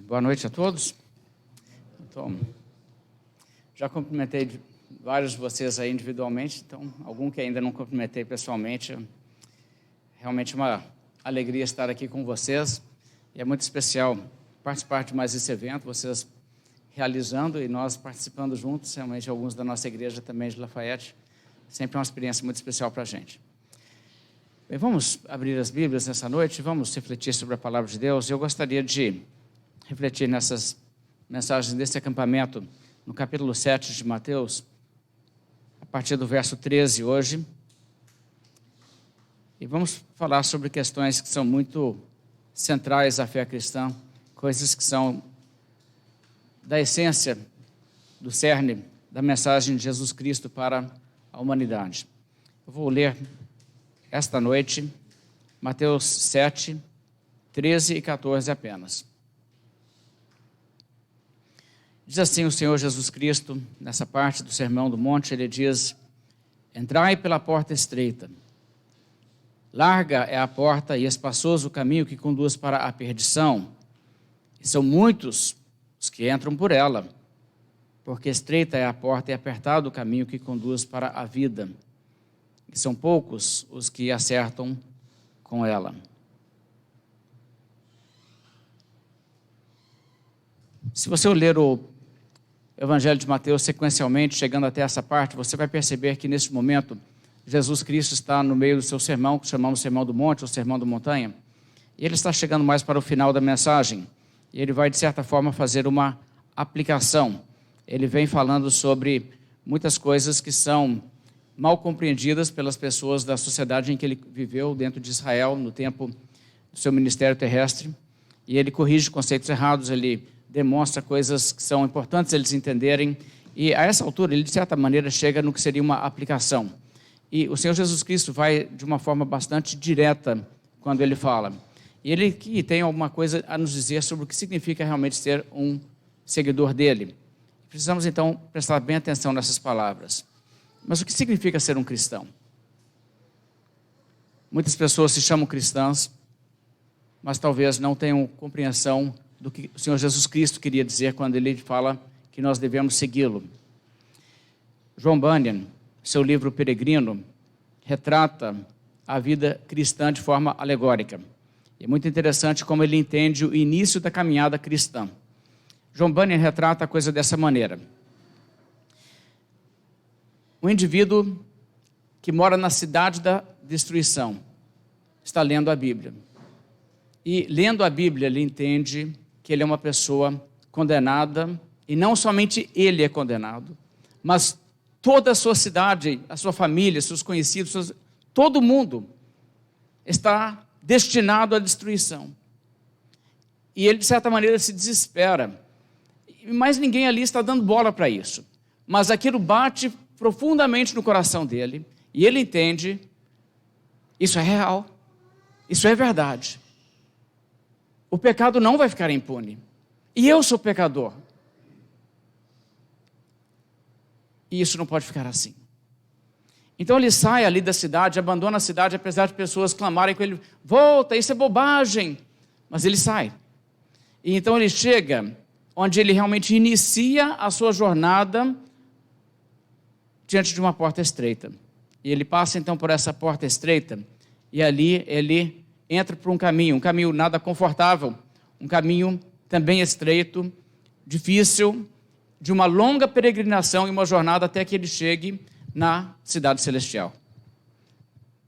Boa noite a todos. Então, já cumprimentei vários de vocês aí individualmente, então, algum que ainda não cumprimentei pessoalmente. Realmente uma alegria estar aqui com vocês, e é muito especial participar de mais esse evento, vocês realizando e nós participando juntos, realmente alguns da nossa igreja também de Lafayette, sempre é uma experiência muito especial para a gente. Bem, vamos abrir as Bíblias nessa noite, vamos refletir sobre a Palavra de Deus. Eu gostaria de refletir nessas mensagens desse acampamento, no capítulo 7 de Mateus, a partir do verso 13 hoje. E vamos falar sobre questões que são muito centrais à fé cristã, coisas que são da essência, do cerne da mensagem de Jesus Cristo para a humanidade. Eu vou ler esta noite Mateus 7, 13 e 14 apenas. Diz assim o Senhor Jesus Cristo, nessa parte do Sermão do Monte, ele diz: entrai pela porta estreita. Larga é a porta e espaçoso o caminho que conduz para a perdição, e são muitos os que entram por ela, porque estreita é a porta e apertado o caminho que conduz para a vida, e são poucos os que acertam com ela. Se você ler o Evangelho de Mateus sequencialmente, chegando até essa parte, você vai perceber que nesse momento Jesus Cristo está no meio do seu sermão, que chamamos Sermão do Monte ou Sermão da Montanha, e ele está chegando mais para o final da mensagem, e ele vai de certa forma fazer uma aplicação. Ele vem falando sobre muitas coisas que são mal compreendidas pelas pessoas da sociedade em que ele viveu dentro de Israel, no tempo do seu ministério terrestre, e ele corrige conceitos errados, ele demonstra coisas que são importantes eles entenderem, e a essa altura ele de certa maneira chega no que seria uma aplicação. E o Senhor Jesus Cristo vai de uma forma bastante direta quando ele fala. E ele que tem alguma coisa a nos dizer sobre o que significa realmente ser um seguidor dele. Precisamos então prestar bem atenção nessas palavras. Mas o que significa ser um cristão? Muitas pessoas se chamam cristãs, mas talvez não tenham compreensão do que o Senhor Jesus Cristo queria dizer quando ele fala que nós devemos segui-lo. John Bunyan, seu livro Peregrino, retrata a vida cristã de forma alegórica. E é muito interessante como ele entende o início da caminhada cristã. John Bunyan retrata a coisa dessa maneira. Um indivíduo que mora na cidade da destruição está lendo a Bíblia. E lendo a Bíblia, ele entende que ele é uma pessoa condenada, e não somente ele é condenado, mas toda a sua cidade, a sua família, seus conhecidos, todo mundo está destinado à destruição. E ele, de certa maneira, se desespera. Mas ninguém ali está dando bola para isso. Mas aquilo bate profundamente no coração dele, e ele entende, isso é real, isso é verdade. O pecado não vai ficar impune. E eu sou pecador. E isso não pode ficar assim. Então ele sai ali da cidade, abandona a cidade, apesar de pessoas clamarem com ele: volta, isso é bobagem. Mas ele sai. E então ele chega onde ele realmente inicia a sua jornada diante de uma porta estreita. E ele passa então por essa porta estreita, e ali ele entra por um caminho nada confortável, um caminho também estreito, difícil, de uma longa peregrinação e uma jornada até que ele chegue na cidade celestial.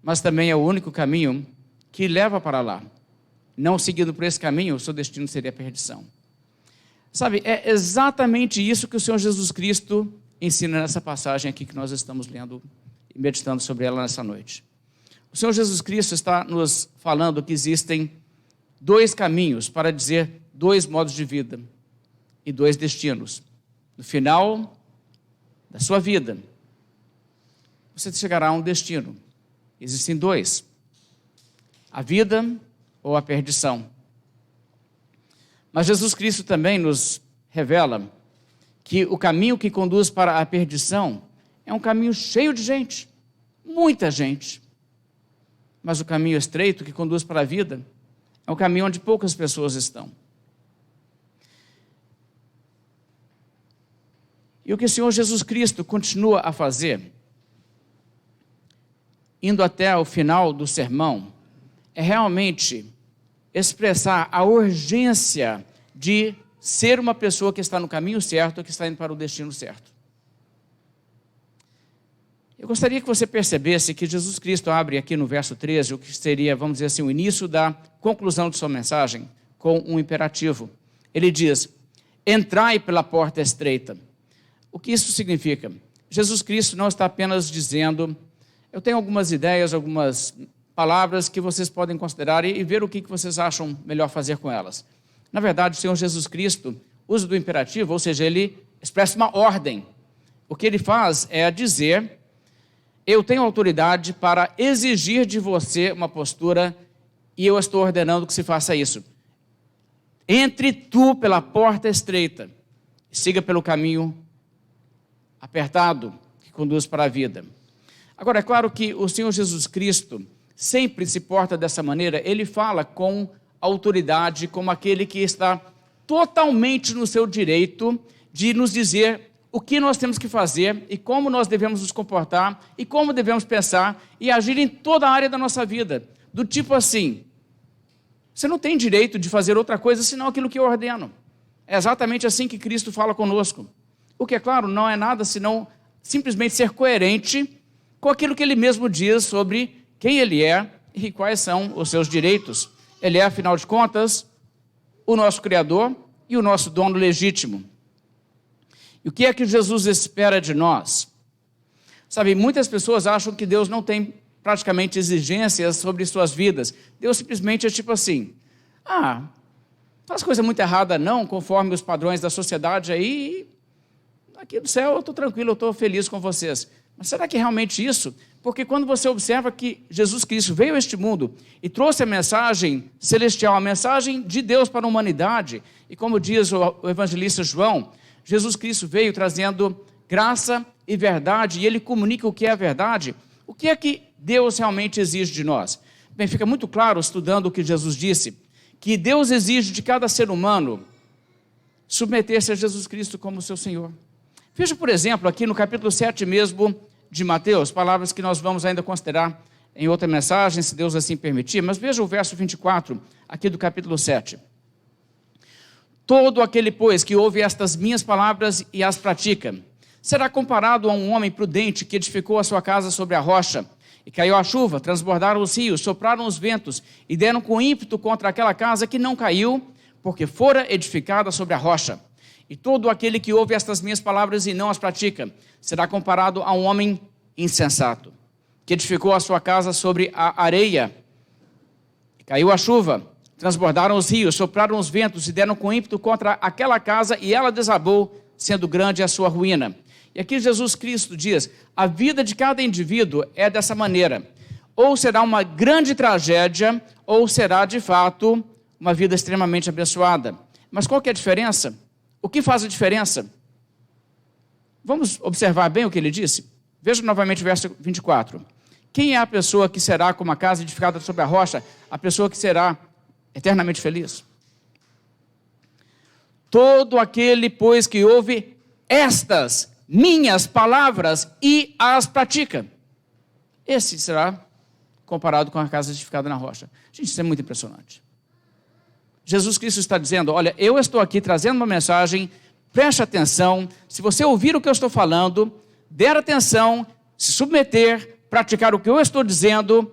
Mas também é o único caminho que leva para lá. Não seguindo por esse caminho, o seu destino seria a perdição. Sabe, é exatamente isso que o Senhor Jesus Cristo ensina nessa passagem aqui que nós estamos lendo e meditando sobre ela nessa noite. O Senhor Jesus Cristo está nos falando que existem dois caminhos para dizer dois modos de vida e dois destinos. No final da sua vida, você chegará a um destino. Existem dois: a vida ou a perdição. Mas Jesus Cristo também nos revela que o caminho que conduz para a perdição é um caminho cheio de gente, muita gente. Mas o caminho estreito que conduz para a vida é um caminho onde poucas pessoas estão. E o que o Senhor Jesus Cristo continua a fazer, indo até o final do sermão, é realmente expressar a urgência de ser uma pessoa que está no caminho certo, que está indo para o destino certo. Eu gostaria que você percebesse que Jesus Cristo abre aqui no verso 13, o que seria, vamos dizer assim, o início da conclusão de sua mensagem, com um imperativo. Ele diz, entrai pela porta estreita. O que isso significa? Jesus Cristo não está apenas dizendo, eu tenho algumas ideias, algumas palavras que vocês podem considerar e ver o que vocês acham melhor fazer com elas. Na verdade, o Senhor Jesus Cristo usa do imperativo, ou seja, ele expressa uma ordem. O que ele faz é dizer, eu tenho autoridade para exigir de você uma postura e eu estou ordenando que se faça isso. Entre tu pela porta estreita e siga pelo caminho apertado que conduz para a vida. Agora, é claro que o Senhor Jesus Cristo sempre se porta dessa maneira, ele fala com autoridade, como aquele que está totalmente no seu direito de nos dizer o que nós temos que fazer e como nós devemos nos comportar e como devemos pensar e agir em toda a área da nossa vida. Do tipo assim, você não tem direito de fazer outra coisa senão aquilo que eu ordeno. É exatamente assim que Cristo fala conosco. O que, é claro, não é nada senão simplesmente ser coerente com aquilo que ele mesmo diz sobre quem ele é e quais são os seus direitos. Ele é, afinal de contas, o nosso Criador e o nosso dono legítimo. E o que é que Jesus espera de nós? Sabe, muitas pessoas acham que Deus não tem praticamente exigências sobre suas vidas. Deus simplesmente é tipo assim, faz coisa muito errada não, conforme os padrões da sociedade aí, aqui do céu eu estou tranquilo, eu estou feliz com vocês. Mas será que é realmente isso? Porque quando você observa que Jesus Cristo veio a este mundo e trouxe a mensagem celestial, a mensagem de Deus para a humanidade, e como diz o evangelista João, Jesus Cristo veio trazendo graça e verdade, e ele comunica o que é a verdade. O que é que Deus realmente exige de nós? Bem, fica muito claro, estudando o que Jesus disse, que Deus exige de cada ser humano submeter-se a Jesus Cristo como seu Senhor. Veja, por exemplo, aqui no capítulo 7 mesmo de Mateus, palavras que nós vamos ainda considerar em outra mensagem, se Deus assim permitir, mas veja o verso 24, aqui do capítulo 7. Todo aquele, pois, que ouve estas minhas palavras e as pratica, será comparado a um homem prudente que edificou a sua casa sobre a rocha, e caiu a chuva, transbordaram os rios, sopraram os ventos, e deram com ímpeto contra aquela casa que não caiu, porque fora edificada sobre a rocha. E todo aquele que ouve estas minhas palavras e não as pratica, será comparado a um homem insensato, que edificou a sua casa sobre a areia, e caiu a chuva, transbordaram os rios, sopraram os ventos e deram com ímpeto contra aquela casa e ela desabou, sendo grande a sua ruína. E aqui Jesus Cristo diz, a vida de cada indivíduo é dessa maneira. Ou será uma grande tragédia, ou será de fato uma vida extremamente abençoada. Mas qual que é a diferença? O que faz a diferença? Vamos observar bem o que ele disse? Veja novamente o verso 24. Quem é a pessoa que será como a casa edificada sobre a rocha? A pessoa que será eternamente feliz. Todo aquele, pois, que ouve estas minhas palavras e as pratica, esse será comparado com a casa edificada na rocha. Gente, isso é muito impressionante. Jesus Cristo está dizendo, olha, eu estou aqui trazendo uma mensagem, preste atenção, se você ouvir o que eu estou falando, der atenção, se submeter, praticar o que eu estou dizendo,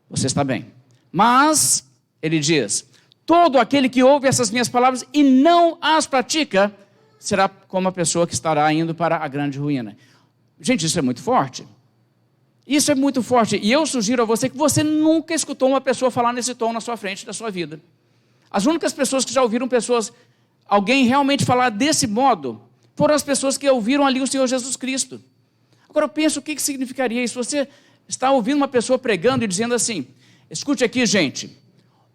você está bem. Mas ele diz, todo aquele que ouve essas minhas palavras e não as pratica, será como a pessoa que estará indo para a grande ruína. Gente, isso é muito forte. Isso é muito forte. E eu sugiro a você que você nunca escutou uma pessoa falar nesse tom na sua frente, da sua vida. As únicas pessoas que já ouviram alguém realmente falar desse modo, foram as pessoas que ouviram ali o Senhor Jesus Cristo. Agora eu penso o que significaria isso. Você está ouvindo uma pessoa pregando e dizendo assim, escute aqui, gente,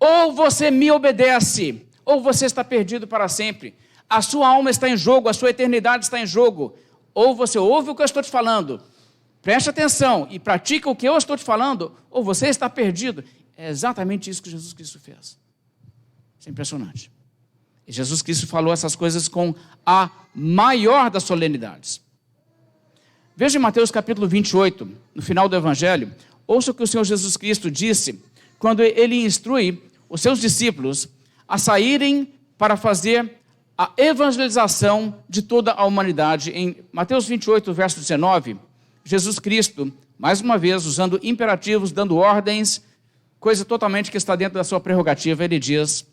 ou você me obedece, ou você está perdido para sempre. A sua alma está em jogo, a sua eternidade está em jogo. Ou você ouve o que eu estou te falando, preste atenção e pratica o que eu estou te falando, ou você está perdido. É exatamente isso que Jesus Cristo fez. Isso é impressionante. E Jesus Cristo falou essas coisas com a maior das solenidades. Veja em Mateus capítulo 28, no final do Evangelho, ouça o que o Senhor Jesus Cristo disse quando ele instrui os seus discípulos a saírem para fazer a evangelização de toda a humanidade. Em Mateus 28, verso 19, Jesus Cristo, mais uma vez, usando imperativos, dando ordens, coisa totalmente que está dentro da sua prerrogativa, ele diz,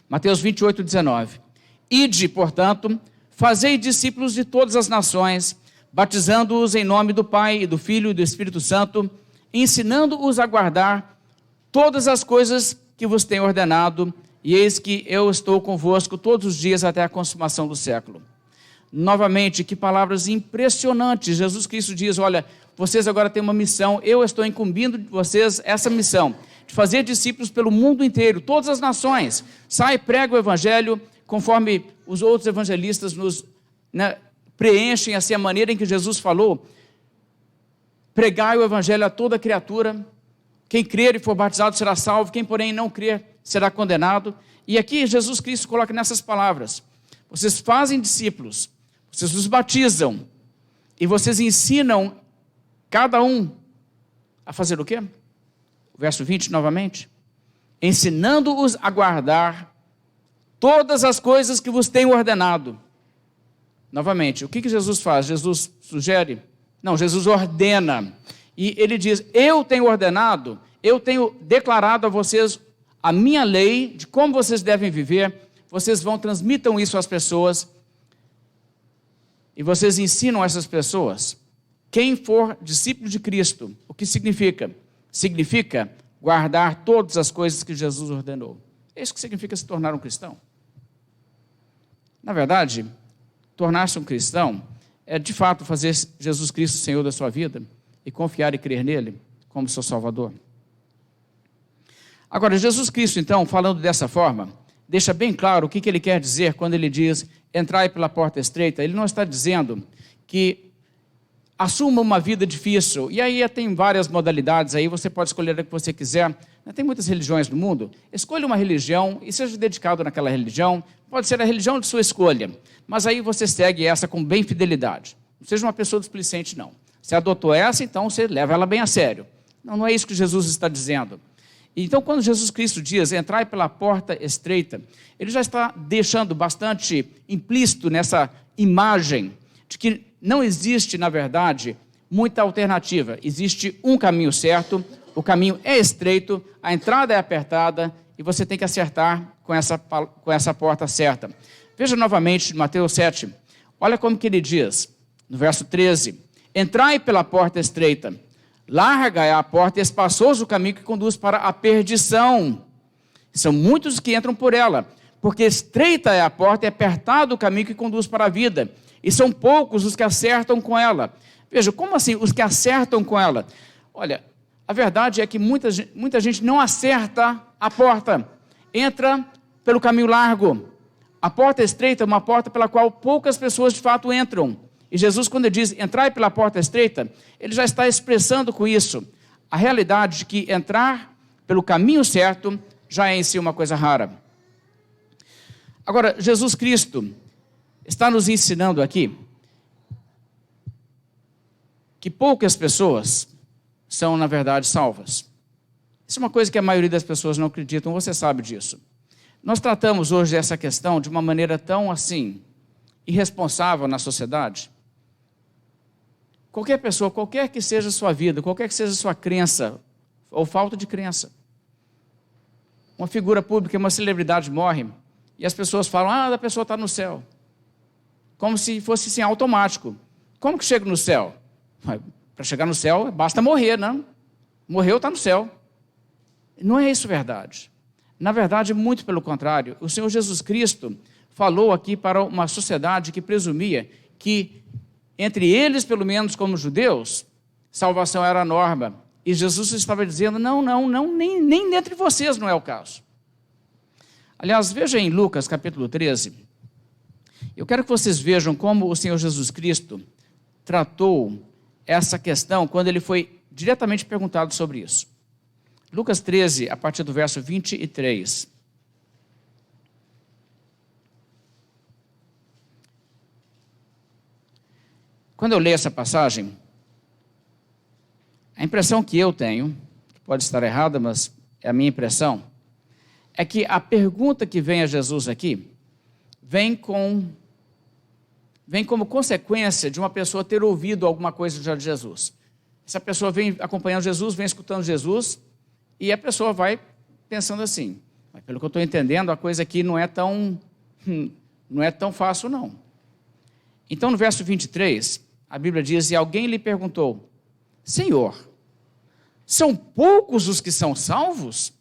Mateus 28, 19, ide, portanto, fazei discípulos de todas as nações, batizando-os em nome do Pai, e do Filho e do Espírito Santo, ensinando-os a guardar todas as coisas que vos tenho ordenado, e eis que eu estou convosco todos os dias até a consumação do século. Novamente, que palavras impressionantes. Jesus Cristo diz, olha, vocês agora têm uma missão, eu estou incumbindo de vocês essa missão, de fazer discípulos pelo mundo inteiro, todas as nações. Sai, prega o Evangelho, conforme os outros evangelistas nos preenchem assim a maneira em que Jesus falou, pregai o Evangelho a toda criatura, quem crer e for batizado será salvo, quem porém não crer será condenado. E aqui Jesus Cristo coloca nessas palavras, vocês fazem discípulos, vocês os batizam, e vocês ensinam cada um a fazer o quê? O verso 20 novamente, ensinando-os a guardar todas as coisas que vos tenho ordenado. Novamente, o que Jesus faz? Jesus sugere? Não, Jesus ordena. E ele diz, eu tenho ordenado, eu tenho declarado a vocês a minha lei de como vocês devem viver, vocês transmitam isso às pessoas, e vocês ensinam essas pessoas. Quem for discípulo de Cristo, o que significa? Significa guardar todas as coisas que Jesus ordenou. É isso que significa se tornar um cristão. Na verdade, tornar-se um cristão é de fato fazer Jesus Cristo Senhor da sua vida e confiar e crer nele como seu Salvador. Agora, Jesus Cristo, então, falando dessa forma, deixa bem claro o que ele quer dizer quando ele diz, entrai pela porta estreita. Ele não está dizendo que assuma uma vida difícil, e aí tem várias modalidades, aí você pode escolher a que você quiser, tem muitas religiões no mundo, escolha uma religião e seja dedicado naquela religião, pode ser a religião de sua escolha, mas aí você segue essa com bem fidelidade, não seja uma pessoa displicente não, você adotou essa, então você leva ela bem a sério, não é isso que Jesus está dizendo. Então, quando Jesus Cristo diz, entrai pela porta estreita, ele já está deixando bastante implícito nessa imagem de que não existe, na verdade, muita alternativa. Existe um caminho certo, o caminho é estreito, a entrada é apertada e você tem que acertar com essa porta certa. Veja novamente Mateus 7, olha como que ele diz, no verso 13, entrai pela porta estreita, larga é a porta e espaçoso o caminho que conduz para a perdição. São muitos que entram por ela, porque estreita é a porta e apertado o caminho que conduz para a vida. E são poucos os que acertam com ela. Veja, como assim os que acertam com ela? Olha, a verdade é que muita gente não acerta a porta. Entra pelo caminho largo. A porta estreita é uma porta pela qual poucas pessoas de fato entram. E Jesus, quando ele diz, entrai pela porta estreita, ele já está expressando com isso a realidade de que entrar pelo caminho certo já é em si uma coisa rara. Agora, Jesus Cristo está nos ensinando aqui que poucas pessoas são, na verdade, salvas. Isso é uma coisa que a maioria das pessoas não acreditam, você sabe disso. Nós tratamos hoje essa questão de uma maneira tão, assim, irresponsável na sociedade. Qualquer pessoa, qualquer que seja a sua vida, qualquer que seja a sua crença, ou falta de crença. Uma figura pública, uma celebridade morre, e as pessoas falam, a pessoa está no céu. Como se fosse assim, automático. Como que chega no céu? Para chegar no céu, basta morrer, não? Morreu, está no céu. Não é isso verdade. Na verdade, muito pelo contrário. O Senhor Jesus Cristo falou aqui para uma sociedade que presumia que, entre eles, pelo menos como judeus, salvação era a norma. E Jesus estava dizendo, não, nem entre vocês não é o caso. Aliás, veja em Lucas capítulo 13, eu quero que vocês vejam como o Senhor Jesus Cristo tratou essa questão quando ele foi diretamente perguntado sobre isso. Lucas 13, a partir do verso 23. Quando eu leio essa passagem, a impressão que eu tenho, que pode estar errada, mas é a minha impressão, é que a pergunta que vem a Jesus aqui, vem como consequência de uma pessoa ter ouvido alguma coisa já de Jesus. Essa pessoa vem acompanhando Jesus, vem escutando Jesus, e a pessoa vai pensando assim, mas pelo que eu estou entendendo, a coisa aqui não é tão fácil, não. Então, no verso 23, a Bíblia diz, e alguém lhe perguntou, Senhor, são poucos os que são salvos?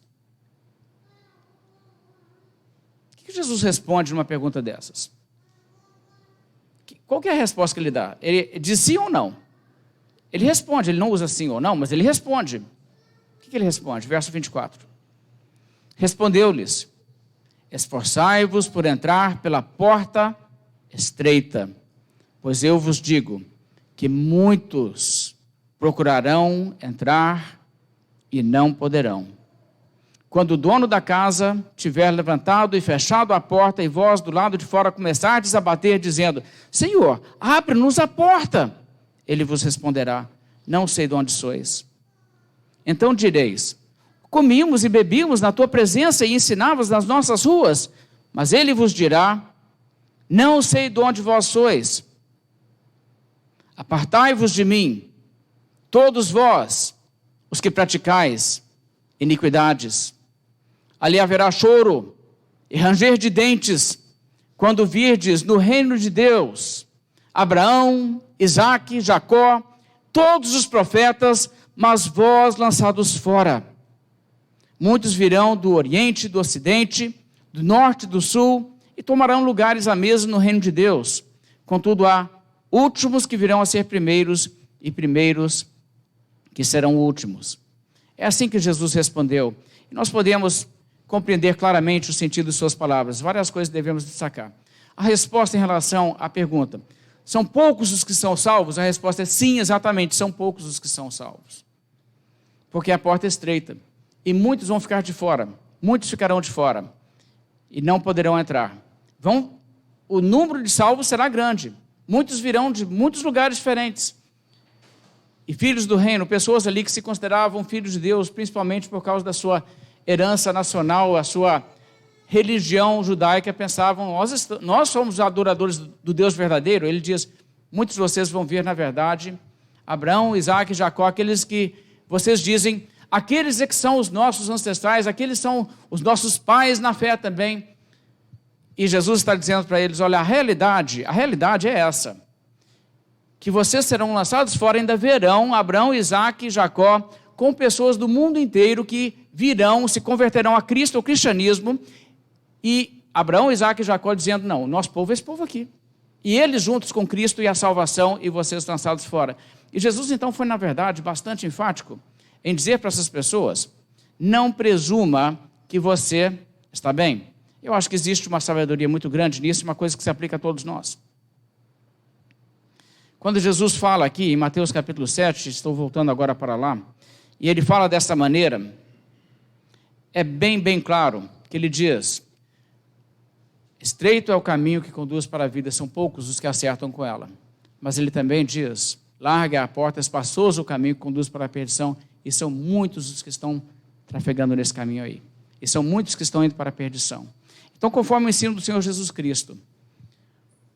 O que Jesus responde numa pergunta dessas? Qual que é a resposta que ele dá? Ele diz sim ou não? Ele responde, ele não usa sim ou não, mas ele responde. O que ele responde? Verso 24. Respondeu-lhes, esforçai-vos por entrar pela porta estreita, pois eu vos digo que muitos procurarão entrar e não poderão. Quando o dono da casa tiver levantado e fechado a porta, e vós do lado de fora começardes a bater, dizendo, Senhor, abre-nos a porta. Ele vos responderá, não sei de onde sois. Então direis, comíamos e bebíamos na tua presença e ensinavas nas nossas ruas. Mas ele vos dirá, não sei de onde vós sois. Apartai-vos de mim, todos vós, os que praticais iniquidades. Ali haverá choro e ranger de dentes, quando virdes no reino de Deus, Abraão, Isaque, Jacó, todos os profetas, mas vós lançados fora. Muitos virão do Oriente, do Ocidente, do Norte e do Sul, e tomarão lugares à mesa no reino de Deus. Contudo, há últimos que virão a ser primeiros, e primeiros que serão últimos. É assim que Jesus respondeu. E nós podemos compreender claramente o sentido de suas palavras. Várias coisas devemos destacar. A resposta em relação à pergunta, são poucos os que são salvos? A resposta é sim, exatamente, são poucos os que são salvos. Porque a porta é estreita. E muitos vão ficar de fora. Muitos ficarão de fora. E não poderão entrar. O número de salvos será grande. Muitos virão de muitos lugares diferentes. E filhos do reino, pessoas ali que se consideravam filhos de Deus, principalmente por causa da sua herança nacional, a sua religião judaica, pensavam, nós somos adoradores do Deus verdadeiro. Ele diz, muitos de vocês vão ver, na verdade, Abraão, Isaque, Jacó, aqueles que vocês dizem, aqueles é que são os nossos ancestrais, aqueles são os nossos pais na fé também. E Jesus está dizendo para eles, olha, a realidade é essa, que vocês serão lançados fora, ainda verão Abraão, Isaque e Jacó, com pessoas do mundo inteiro que virão, se converterão a Cristo, ao cristianismo, e Abraão, Isaque e Jacó dizendo, não, o nosso povo é esse povo aqui. E eles juntos com Cristo e a salvação, e vocês lançados fora. E Jesus então foi, na verdade, bastante enfático em dizer para essas pessoas, não presuma que você está bem. Eu acho que existe uma sabedoria muito grande nisso, uma coisa que se aplica a todos nós. Quando Jesus fala aqui em Mateus capítulo 7, estou voltando agora para lá, e ele fala dessa maneira, é bem claro que ele diz, estreito é o caminho que conduz para a vida, são poucos os que acertam com ela. Mas ele também diz, larga a porta, espaçoso o caminho que conduz para a perdição, e são muitos os que estão trafegando nesse caminho aí. E são muitos que estão indo para a perdição. Então, conforme o ensino do Senhor Jesus Cristo,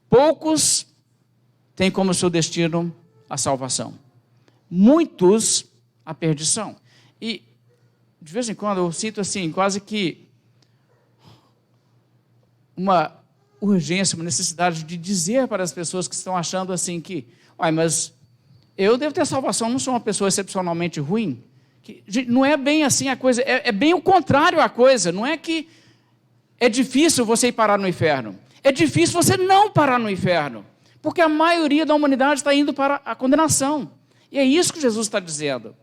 poucos têm como seu destino a salvação. Muitos a perdição. E, de vez em quando, eu sinto assim, quase que uma urgência, uma necessidade de dizer para as pessoas que estão achando assim que, mas eu devo ter salvação, não sou uma pessoa excepcionalmente ruim. Não é bem assim a coisa, é bem o contrário a coisa. Não é que é difícil você ir parar no inferno. É difícil você não parar no inferno. Porque a maioria da humanidade está indo para a condenação. E é isso que Jesus está dizendo.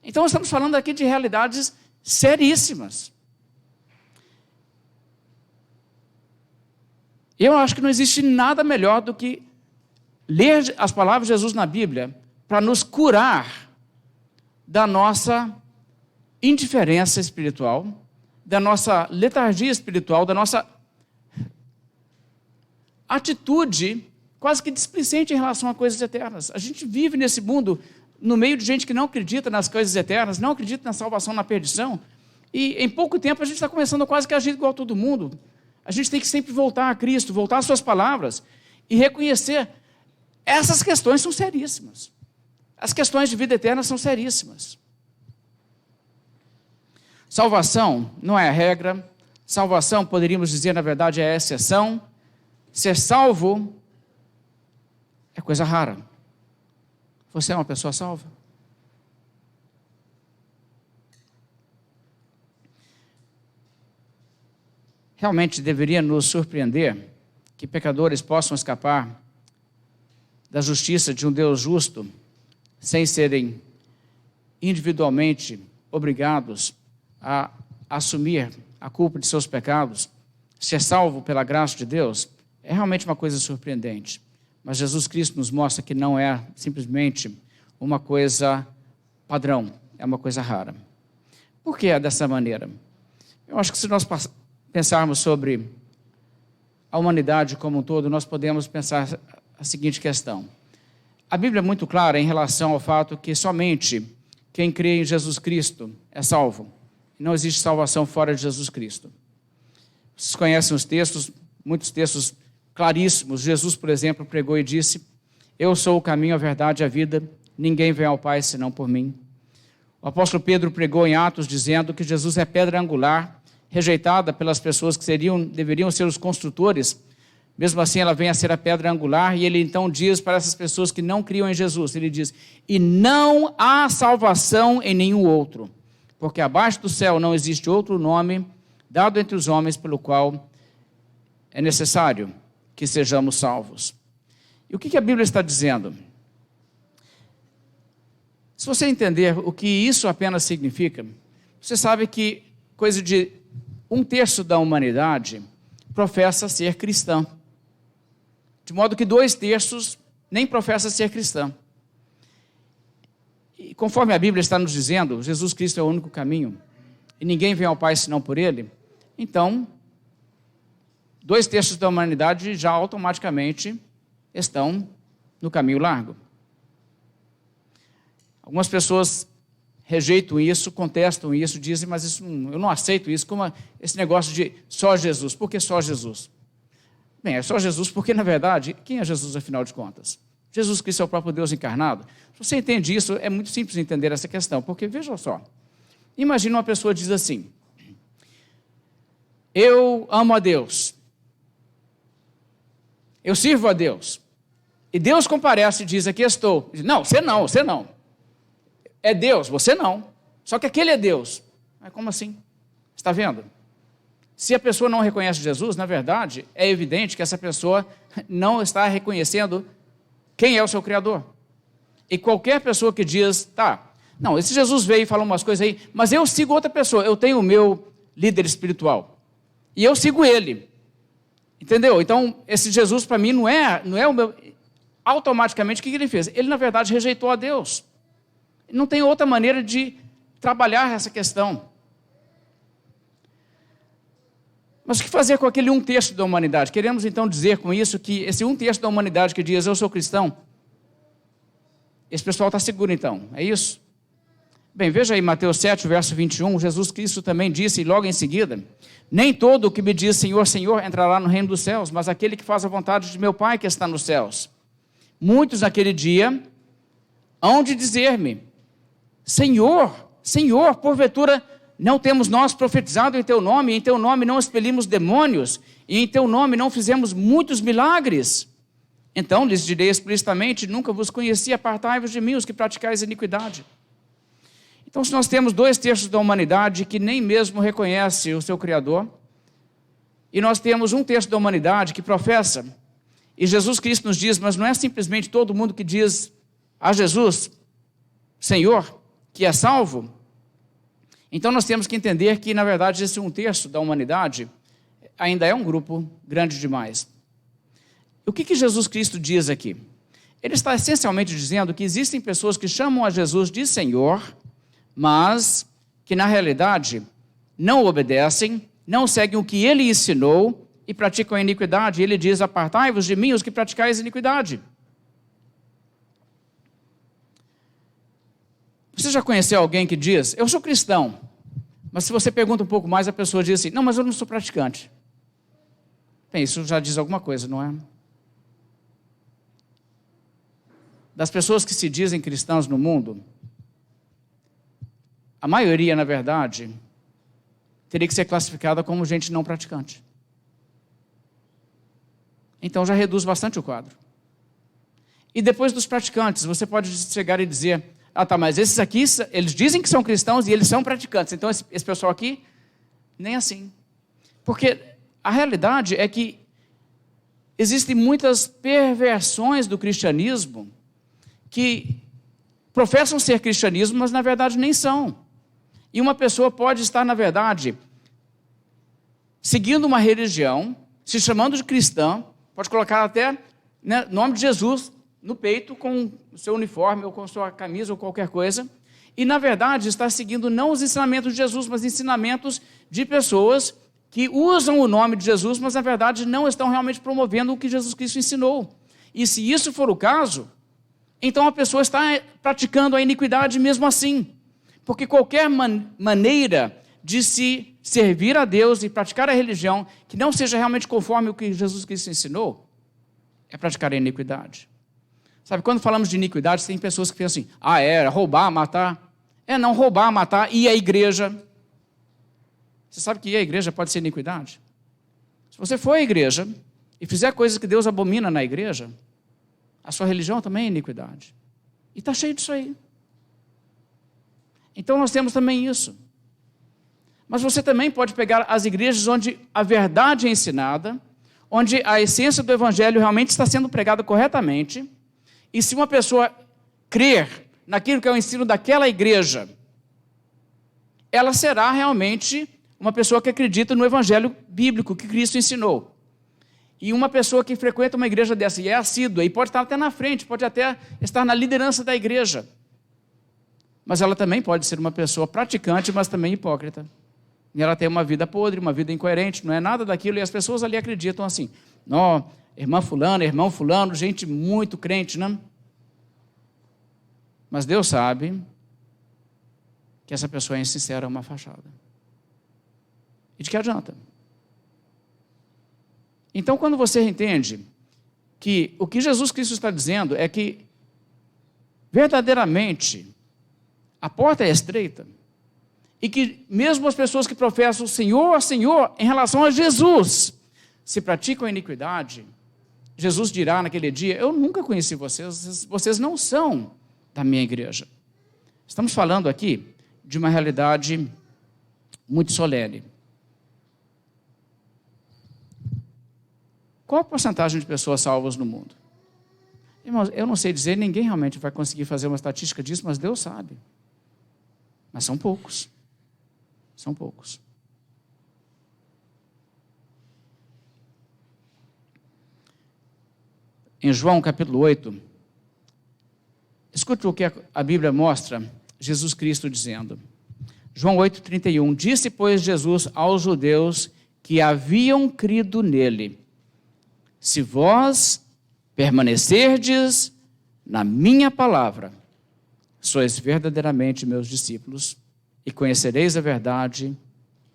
Então, estamos falando aqui de realidades seríssimas. Eu acho que não existe nada melhor do que ler as palavras de Jesus na Bíblia para nos curar da nossa indiferença espiritual, da nossa letargia espiritual, da nossa atitude quase que displicente em relação a coisas eternas. A gente vive nesse mundo no meio de gente que não acredita nas coisas eternas, não acredita na salvação, na perdição, e em pouco tempo a gente está começando quase que a agir igual a todo mundo. A gente tem que sempre voltar a Cristo, voltar às suas palavras e reconhecer, essas questões são seríssimas. As questões de vida eterna são seríssimas. Salvação não é a regra, salvação, poderíamos dizer, na verdade, é a exceção. Ser salvo é coisa rara. Você é uma pessoa salva? Realmente deveria nos surpreender que pecadores possam escapar da justiça de um Deus justo sem serem individualmente obrigados a assumir a culpa de seus pecados, ser salvo pela graça de Deus, é realmente uma coisa surpreendente. Mas Jesus Cristo nos mostra que não é simplesmente uma coisa padrão, é uma coisa rara. Por que é dessa maneira? Eu acho que se nós pensarmos sobre a humanidade como um todo, nós podemos pensar a seguinte questão. A Bíblia é muito clara em relação ao fato que somente quem crê em Jesus Cristo é salvo. Não existe salvação fora de Jesus Cristo. Vocês conhecem os textos, muitos textos claríssimos. Jesus, por exemplo, pregou e disse: eu sou o caminho, a verdade e a vida, ninguém vem ao Pai senão por mim. O apóstolo Pedro pregou em Atos dizendo que Jesus é pedra angular, rejeitada pelas pessoas que deveriam ser os construtores. Mesmo assim, ela vem a ser a pedra angular, e ele então diz para essas pessoas que não criam em Jesus, ele diz: e não há salvação em nenhum outro, porque abaixo do céu não existe outro nome dado entre os homens pelo qual é necessário que sejamos salvos. E o que a Bíblia está dizendo? Se você entender o que isso apenas significa, você sabe que coisa de 1/3 da humanidade professa ser cristã. De modo que 2/3 nem professa ser cristã. E conforme a Bíblia está nos dizendo, Jesus Cristo é o único caminho, e ninguém vem ao Pai senão por Ele, então 2/3 da humanidade já automaticamente estão no caminho largo. Algumas pessoas rejeitam isso, contestam isso, dizem: mas isso, eu não aceito isso, como esse negócio de só Jesus. Por que só Jesus? Bem, é só Jesus porque, na verdade, quem é Jesus afinal de contas? Jesus Cristo é o próprio Deus encarnado. Se você entende isso, é muito simples entender essa questão, porque veja só, imagina uma pessoa diz assim: eu amo a Deus, eu sirvo a Deus, e Deus comparece e diz: aqui estou. Diz: não, você não. É Deus, você não. Só que aquele é Deus. Mas como assim? Está vendo? Se a pessoa não reconhece Jesus, na verdade, é evidente que essa pessoa não está reconhecendo quem é o seu Criador. E qualquer pessoa que diz: tá, não, esse Jesus veio e falou umas coisas aí, mas eu sigo outra pessoa, eu tenho o meu líder espiritual, e eu sigo ele. Entendeu? Então, esse Jesus para mim não é o meu... Automaticamente, o que ele fez? Ele, na verdade, rejeitou a Deus. Não tem outra maneira de trabalhar essa questão. Mas o que fazer com aquele 1/3 da humanidade? Queremos então dizer com isso que esse 1/3 da humanidade que diz: eu sou cristão, esse pessoal está seguro então, é isso? Bem, veja aí Mateus 7, verso 21, Jesus Cristo também disse, logo em seguida: nem todo o que me diz Senhor, Senhor entrará no reino dos céus, mas aquele que faz a vontade de meu Pai que está nos céus. Muitos naquele dia hão de dizer-me: Senhor, Senhor, porventura não temos nós profetizado em teu nome, e em teu nome não expelimos demônios, e em teu nome não fizemos muitos milagres? Então lhes direi explicitamente: nunca vos conheci, apartai-vos de mim, os que praticais iniquidade. Então, se nós temos 2/3 da humanidade que nem mesmo reconhece o seu Criador, e nós temos 1/3 da humanidade que professa, e Jesus Cristo nos diz: mas não é simplesmente todo mundo que diz a Jesus, Senhor, que é salvo. Então nós temos que entender que, na verdade, esse 1/3 da humanidade ainda é um grupo grande demais. O que Jesus Cristo diz aqui? Ele está essencialmente dizendo que existem pessoas que chamam a Jesus de Senhor, mas que na realidade não obedecem, não seguem o que ele ensinou e praticam a iniquidade. Ele diz, apartai-vos de mim, os que praticais iniquidade. Você já conheceu alguém que diz, eu sou cristão, mas se você pergunta um pouco mais, a pessoa diz assim, não, mas eu não sou praticante. Bem, isso já diz alguma coisa, não é? Das pessoas que se dizem cristãos no mundo, a maioria, na verdade, teria que ser classificada como gente não praticante. Então já reduz bastante o quadro. E depois dos praticantes, você pode chegar e dizer, ah tá, mas esses aqui, eles dizem que são cristãos e eles são praticantes, então esse pessoal aqui, nem assim. Porque a realidade é que existem muitas perversões do cristianismo que professam ser cristianismo, mas na verdade nem são. E uma pessoa pode estar, na verdade, seguindo uma religião, se chamando de cristã, pode colocar até nome de Jesus no peito com o seu uniforme ou com a sua camisa ou qualquer coisa, e na verdade está seguindo não os ensinamentos de Jesus, mas ensinamentos de pessoas que usam o nome de Jesus, mas na verdade não estão realmente promovendo o que Jesus Cristo ensinou. E se isso for o caso, então a pessoa está praticando a iniquidade mesmo assim. Porque qualquer maneira de se servir a Deus e praticar a religião que não seja realmente conforme o que Jesus Cristo ensinou, é praticar a iniquidade. Sabe, quando falamos de iniquidade, tem pessoas que pensam assim, roubar, matar. Não, roubar, matar, ir à igreja. Você sabe que ir à igreja pode ser iniquidade? Se você for à igreja e fizer coisas que Deus abomina na igreja, a sua religião também é iniquidade. E está cheio disso aí. Então nós temos também isso. Mas você também pode pegar as igrejas onde a verdade é ensinada, onde a essência do evangelho realmente está sendo pregada corretamente, e se uma pessoa crer naquilo que é o ensino daquela igreja, ela será realmente uma pessoa que acredita no evangelho bíblico que Cristo ensinou. E uma pessoa que frequenta uma igreja dessa e é assídua, e pode estar até na frente, pode até estar na liderança da igreja, mas ela também pode ser uma pessoa praticante, mas também hipócrita. E ela tem uma vida podre, uma vida incoerente, não é nada daquilo, e as pessoas ali acreditam assim, não, irmã fulana, irmão fulano, gente muito crente, né? Mas Deus sabe que essa pessoa é insincera, é uma fachada. E de que adianta? Então, quando você entende que o que Jesus Cristo está dizendo é que, verdadeiramente, a porta é estreita, e que mesmo as pessoas que professam o Senhor, Senhor, em relação a Jesus, se praticam a iniquidade, Jesus dirá naquele dia, eu nunca conheci vocês, vocês não são da minha igreja. Estamos falando aqui de uma realidade muito solene. Qual a porcentagem de pessoas salvas no mundo? Irmãos, eu não sei dizer, ninguém realmente vai conseguir fazer uma estatística disso, mas Deus sabe. Mas são poucos. São poucos. Em João capítulo 8, escute o que a Bíblia mostra Jesus Cristo dizendo. João 8,31. Disse, pois, Jesus aos judeus que haviam crido nele, se vós permanecerdes na minha palavra, sois verdadeiramente meus discípulos, e conhecereis a verdade,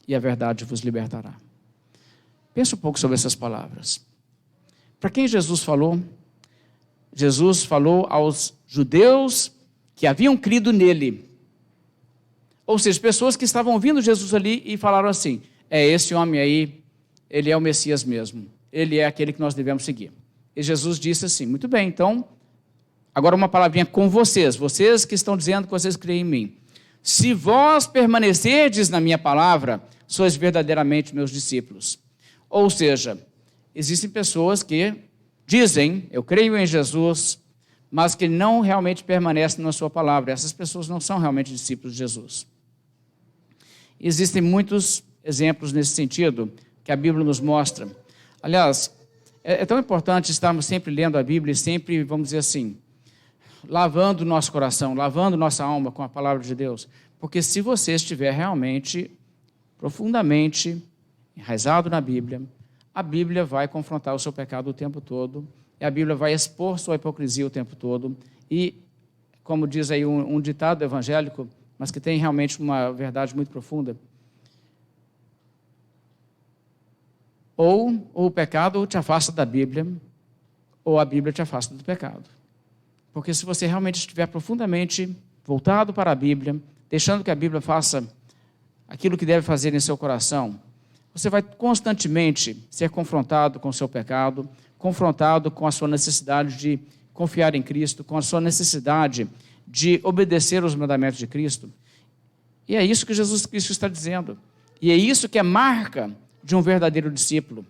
e a verdade vos libertará. Pensa um pouco sobre essas palavras. Para quem Jesus falou? Jesus falou aos judeus que haviam crido nele. Ou seja, pessoas que estavam ouvindo Jesus ali e falaram assim, esse homem aí, ele é o Messias mesmo. Ele é aquele que nós devemos seguir. E Jesus disse assim, muito bem, então, agora uma palavrinha com vocês que estão dizendo que vocês creem em mim. Se vós permanecerdes na minha palavra, sois verdadeiramente meus discípulos. Ou seja, existem pessoas que dizem, eu creio em Jesus, mas que não realmente permanecem na sua palavra. Essas pessoas não são realmente discípulos de Jesus. Existem muitos exemplos nesse sentido que a Bíblia nos mostra. Aliás, é tão importante estarmos sempre lendo a Bíblia e sempre, vamos dizer assim, lavando o nosso coração, lavando nossa alma com a palavra de Deus. Porque se você estiver realmente, profundamente enraizado na Bíblia, a Bíblia vai confrontar o seu pecado o tempo todo, e a Bíblia vai expor sua hipocrisia o tempo todo, e, como diz aí um ditado evangélico, mas que tem realmente uma verdade muito profunda, ou o pecado te afasta da Bíblia, ou a Bíblia te afasta do pecado. Porque se você realmente estiver profundamente voltado para a Bíblia, deixando que a Bíblia faça aquilo que deve fazer em seu coração, você vai constantemente ser confrontado com o seu pecado, confrontado com a sua necessidade de confiar em Cristo, com a sua necessidade de obedecer os mandamentos de Cristo. E é isso que Jesus Cristo está dizendo. E é isso que é marca de um verdadeiro discípulo.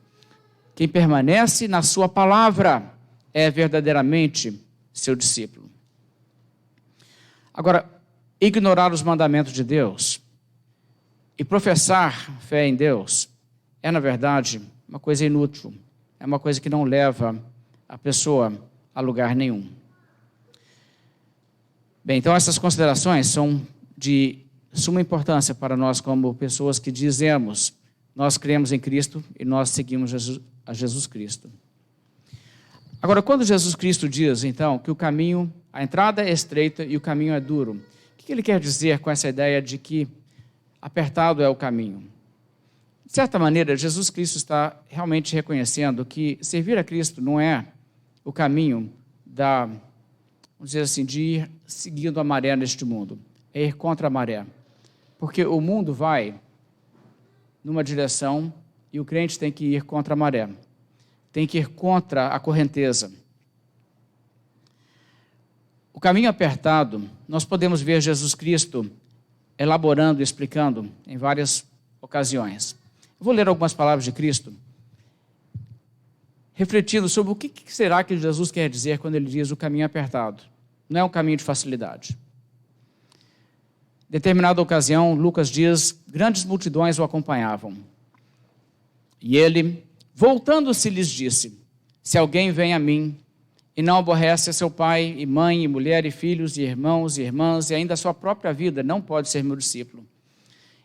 Quem permanece na sua palavra é verdadeiramente seu discípulo. Agora, ignorar os mandamentos de Deus e professar fé em Deus é, na verdade, uma coisa inútil. É uma coisa que não leva a pessoa a lugar nenhum. Bem, então essas considerações são de suma importância para nós como pessoas que dizemos: nós cremos em Cristo e nós seguimos a Jesus Cristo. Agora, quando Jesus Cristo diz, então, que o caminho, a entrada é estreita e o caminho é duro, o que ele quer dizer com essa ideia de que apertado é o caminho? De certa maneira, Jesus Cristo está realmente reconhecendo que servir a Cristo não é o caminho vamos dizer assim, de ir seguindo a maré neste mundo, é ir contra a maré. Porque o mundo vai numa direção e o crente tem que ir contra a maré, tem que ir contra a correnteza. O caminho apertado, nós podemos ver Jesus Cristo elaborando e explicando em várias ocasiões. Eu vou ler algumas palavras de Cristo, refletindo sobre o que será que Jesus quer dizer quando ele diz o caminho apertado. Não é um caminho de facilidade. Em determinada ocasião, Lucas diz, grandes multidões o acompanhavam. E ele, voltando-se, lhes disse, se alguém vem a mim e não aborrece a seu pai e mãe e mulher e filhos e irmãos e irmãs e ainda a sua própria vida, não pode ser meu discípulo.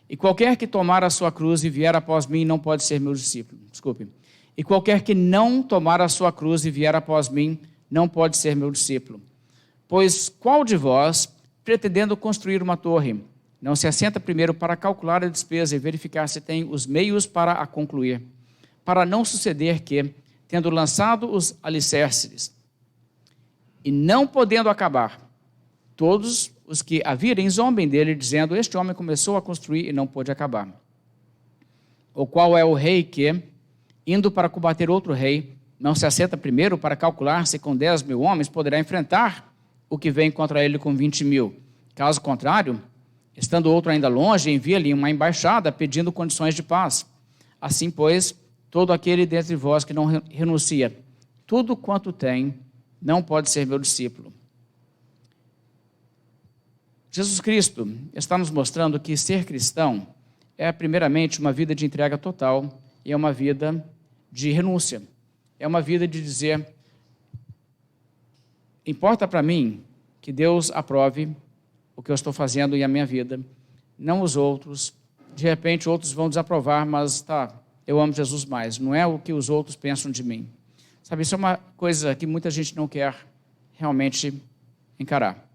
E qualquer que tomar a sua cruz e vier após mim, não pode ser meu discípulo. Desculpe. E qualquer que não tomar a sua cruz e vier após mim, não pode ser meu discípulo. Pois qual de vós, pretendendo construir uma torre, não se assenta primeiro para calcular a despesa e verificar se tem os meios para a concluir, para não suceder que, tendo lançado os alicerces e não podendo acabar, todos os que a virem zombem dele, dizendo, este homem começou a construir e não pôde acabar. Ou qual é o rei que, indo para combater outro rei, não se assenta primeiro para calcular se com 10.000 homens poderá enfrentar o que vem contra ele com 20.000. Caso contrário, estando outro ainda longe, envia-lhe uma embaixada pedindo condições de paz. Assim, pois, todo aquele dentre vós que não renuncia tudo quanto tem, não pode ser meu discípulo. Jesus Cristo está nos mostrando que ser cristão é, primeiramente, uma vida de entrega total e é uma vida de renúncia. É uma vida de dizer, importa para mim que Deus aprove o que eu estou fazendo e a minha vida, não os outros. De repente, outros vão desaprovar, mas eu amo Jesus mais. Não é o que os outros pensam de mim. Sabe, isso é uma coisa que muita gente não quer realmente encarar.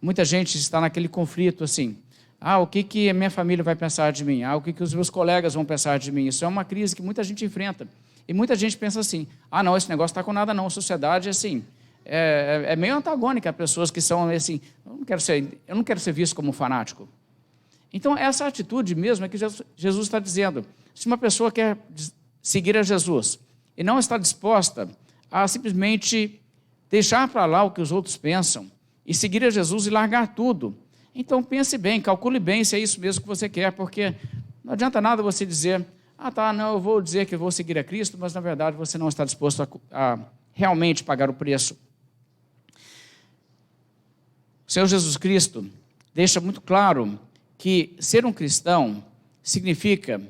Muita gente está naquele conflito assim, o que a minha família vai pensar de mim? O que os meus colegas vão pensar de mim? Isso é uma crise que muita gente enfrenta. E muita gente pensa assim, não, esse negócio está com nada não, a sociedade assim, é meio antagônica a pessoas que são assim, eu não quero ser visto como um fanático. Então, essa atitude mesmo é que Jesus está dizendo. Se uma pessoa quer seguir a Jesus e não está disposta a simplesmente deixar para lá o que os outros pensam e seguir a Jesus e largar tudo, então pense bem, calcule bem se é isso mesmo que você quer, porque não adianta nada você dizer, não, eu vou dizer que eu vou seguir a Cristo, mas na verdade você não está disposto a realmente pagar o preço. O Senhor Jesus Cristo deixa muito claro que ser um cristão significa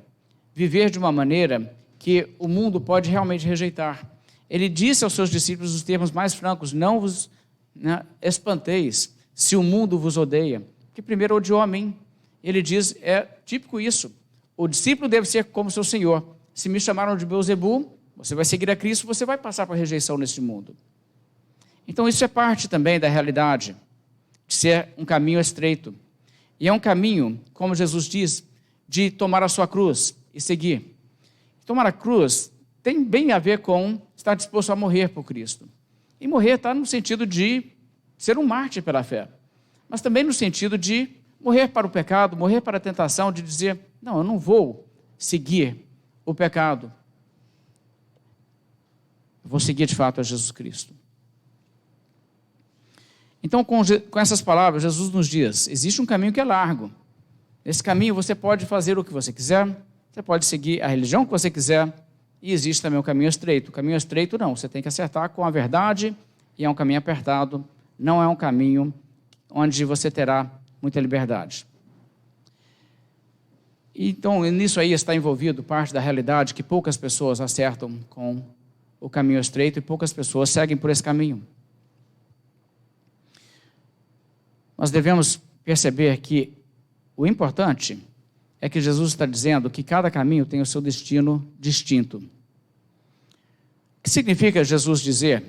viver de uma maneira que o mundo pode realmente rejeitar. Ele disse aos seus discípulos os termos mais francos, não vos espanteis se o mundo vos odeia, que primeiro odiou a mim. Ele diz, é típico isso, o discípulo deve ser como seu Senhor. Se me chamaram de Beelzebul, Você vai seguir a Cristo, você vai passar por rejeição neste mundo. Então isso é parte também da realidade de ser um caminho estreito. E é um caminho, como Jesus diz, de tomar a sua cruz e seguir. Tomar a cruz tem bem a ver com estar disposto a morrer por Cristo. E morrer está no sentido de ser um mártir pela fé, mas também no sentido de morrer para o pecado, morrer para a tentação, de dizer, não, eu não vou seguir o pecado. Eu vou seguir de fato a Jesus Cristo. Então, com essas palavras, Jesus nos diz, existe um caminho que é largo. Nesse caminho você pode fazer o que você quiser, você pode seguir a religião que você quiser, e existe também o caminho estreito. O caminho estreito não, você tem que acertar com a verdade, e é um caminho apertado, não é um caminho onde você terá muita liberdade. Então, nisso aí está envolvido parte da realidade que poucas pessoas acertam com o caminho estreito e poucas pessoas seguem por esse caminho. Nós devemos perceber que o importante é que Jesus está dizendo que cada caminho tem o seu destino distinto. O que significa Jesus dizer?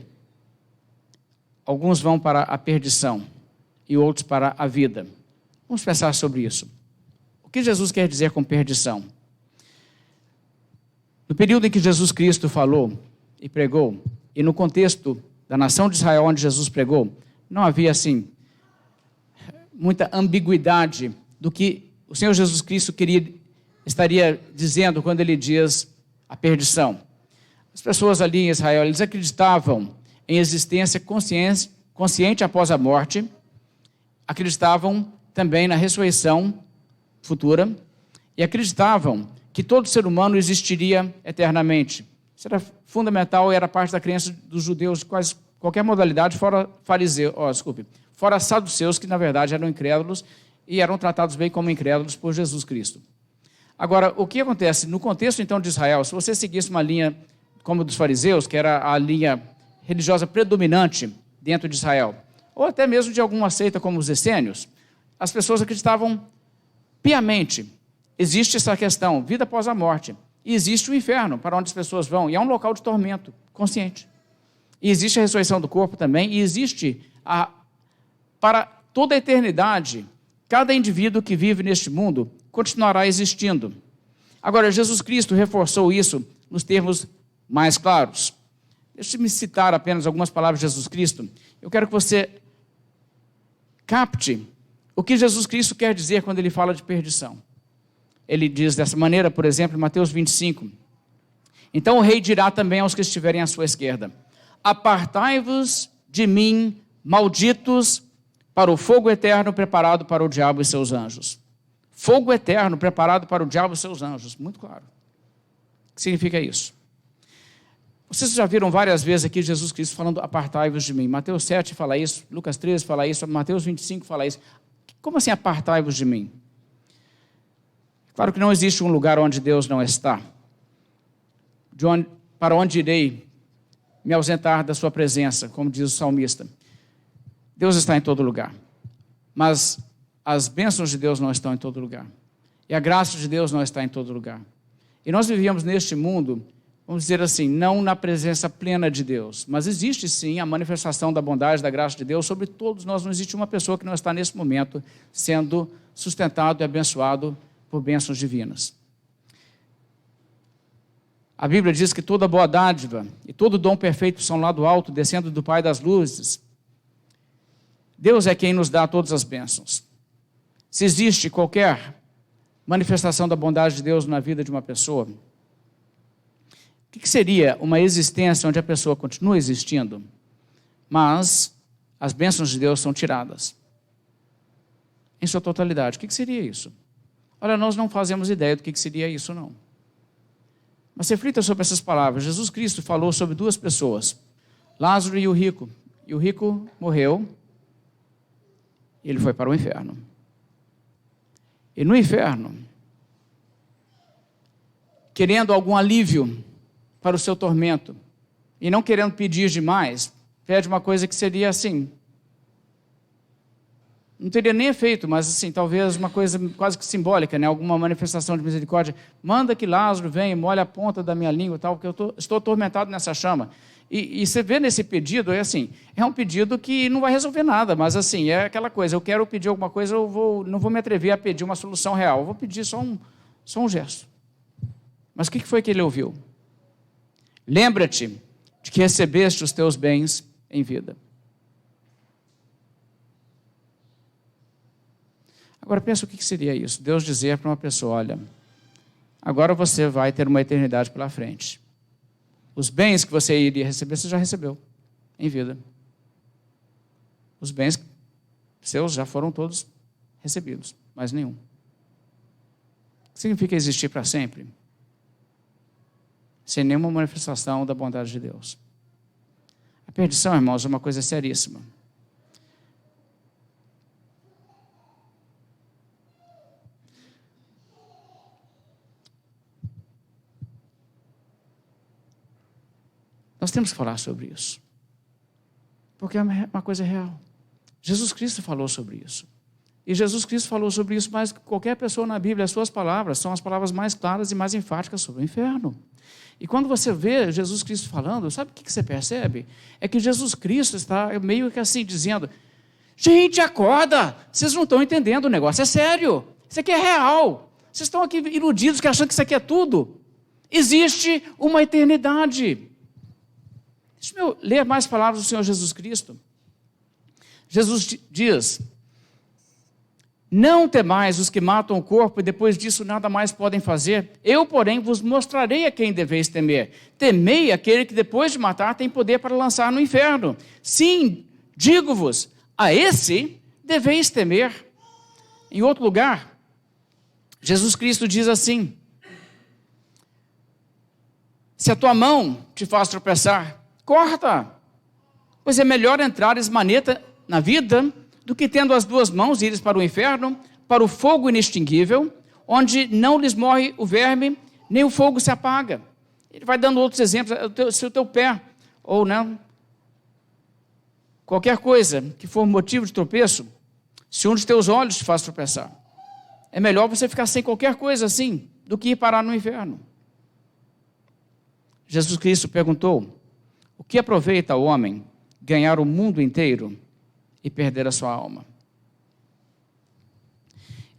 Alguns vão para a perdição e outros para a vida. Vamos pensar sobre isso. O que Jesus quer dizer com perdição? No período em que Jesus Cristo falou e pregou, e no contexto da nação de Israel onde Jesus pregou, não havia assim muita ambiguidade do que o Senhor Jesus Cristo estaria dizendo quando ele diz a perdição. As pessoas ali em Israel, eles acreditavam em existência consciente após a morte, acreditavam também na ressurreição futura e acreditavam que todo ser humano existiria eternamente. Isso era fundamental e era parte da crença dos judeus de qualquer modalidade, fora fora saduceus, que na verdade eram incrédulos e eram tratados bem como incrédulos por Jesus Cristo. Agora, o que acontece? No contexto então de Israel, se você seguisse uma linha como dos fariseus, que era a linha religiosa predominante dentro de Israel, ou até mesmo de alguma seita como os essênios, as pessoas acreditavam piamente. Existe essa questão, vida após a morte, e existe o inferno, para onde as pessoas vão, e é um local de tormento consciente. E existe a ressurreição do corpo também, e existe para toda a eternidade, cada indivíduo que vive neste mundo continuará existindo. Agora, Jesus Cristo reforçou isso nos termos mais claros. Deixe-me citar apenas algumas palavras de Jesus Cristo. Eu quero que você capte o que Jesus Cristo quer dizer quando ele fala de perdição. Ele diz dessa maneira, por exemplo, em Mateus 25. Então o rei dirá também aos que estiverem à sua esquerda: apartai-vos de mim, malditos, para o fogo eterno preparado para o diabo e seus anjos. Fogo eterno preparado para o diabo e seus anjos. Muito claro. O que significa isso? Vocês já viram várias vezes aqui Jesus Cristo falando apartai-vos de mim. Mateus 7 fala isso, Lucas 13 fala isso, Mateus 25 fala isso. Como assim apartai-vos de mim? Claro que não existe um lugar onde Deus não está. Para onde irei me ausentar da sua presença, como diz o salmista. Deus está em todo lugar, mas as bênçãos de Deus não estão em todo lugar, e a graça de Deus não está em todo lugar, e nós vivíamos neste mundo, vamos dizer assim, não na presença plena de Deus, mas existe sim a manifestação da bondade, da graça de Deus sobre todos nós. Não existe uma pessoa que não está nesse momento sendo sustentado e abençoado por bênçãos divinas. A Bíblia diz que toda boa dádiva e todo dom perfeito são lá do alto, descendo do Pai das luzes. Deus é quem nos dá todas as bênçãos. Se existe qualquer manifestação da bondade de Deus na vida de uma pessoa, o que seria uma existência onde a pessoa continua existindo, mas as bênçãos de Deus são tiradas em sua totalidade? O que seria isso? Olha, nós não fazemos ideia do que seria isso, não. Mas reflita sobre essas palavras. Jesus Cristo falou sobre duas pessoas, Lázaro e o rico. E o rico morreu, e ele foi para o inferno. E no inferno, querendo algum alívio para o seu tormento, e não querendo pedir demais, pede uma coisa que seria assim: não teria nem efeito, mas assim, talvez uma coisa quase que simbólica, né? Alguma manifestação de misericórdia. Manda que Lázaro venha e molhe a ponta da minha língua, tal, porque eu estou atormentado nessa chama. E você vê nesse pedido, é um pedido que não vai resolver nada, mas assim, é aquela coisa, eu quero pedir alguma coisa, não vou me atrever a pedir uma solução real, eu vou pedir só um gesto. Mas o que foi que ele ouviu? Lembra-te de que recebeste os teus bens em vida. Agora pensa o que seria isso. Deus dizer para uma pessoa, olha, agora você vai ter uma eternidade pela frente. Os bens que você iria receber, você já recebeu em vida. Os bens seus já foram todos recebidos, mais nenhum. O que significa existir para sempre? Sem nenhuma manifestação da bondade de Deus. A perdição, irmãos, é uma coisa seríssima. Nós temos que falar sobre isso. Porque é uma coisa real. Jesus Cristo falou sobre isso. E Jesus Cristo falou sobre isso mais que qualquer pessoa na Bíblia. As suas palavras são as palavras mais claras e mais enfáticas sobre o inferno. E quando você vê Jesus Cristo falando, sabe o que você percebe? É que Jesus Cristo está meio que assim dizendo, gente, acorda, vocês não estão entendendo, o negócio é sério, isso aqui é real. Vocês estão aqui iludidos que acham que isso aqui é tudo. Existe uma eternidade. Deixa eu ler mais palavras do Senhor Jesus Cristo. Jesus diz, não temais os que matam o corpo e depois disso nada mais podem fazer. Eu, porém, vos mostrarei a quem deveis temer. Temei aquele que depois de matar tem poder para lançar no inferno. Sim, digo-vos, a esse deveis temer. Em outro lugar, Jesus Cristo diz assim, se a tua mão te faz tropeçar, corta, pois é melhor entrares maneta na vida do que tendo as duas mãos ires para o inferno, para o fogo inextinguível, onde não lhes morre o verme, nem o fogo se apaga. Ele vai dando outros exemplos, se o teu pé, ou não, qualquer coisa que for motivo de tropeço, se um dos teus olhos te faz tropeçar, é melhor você ficar sem qualquer coisa assim, do que ir parar no inferno. Jesus Cristo perguntou, o que aproveita o homem ganhar o mundo inteiro e perder a sua alma?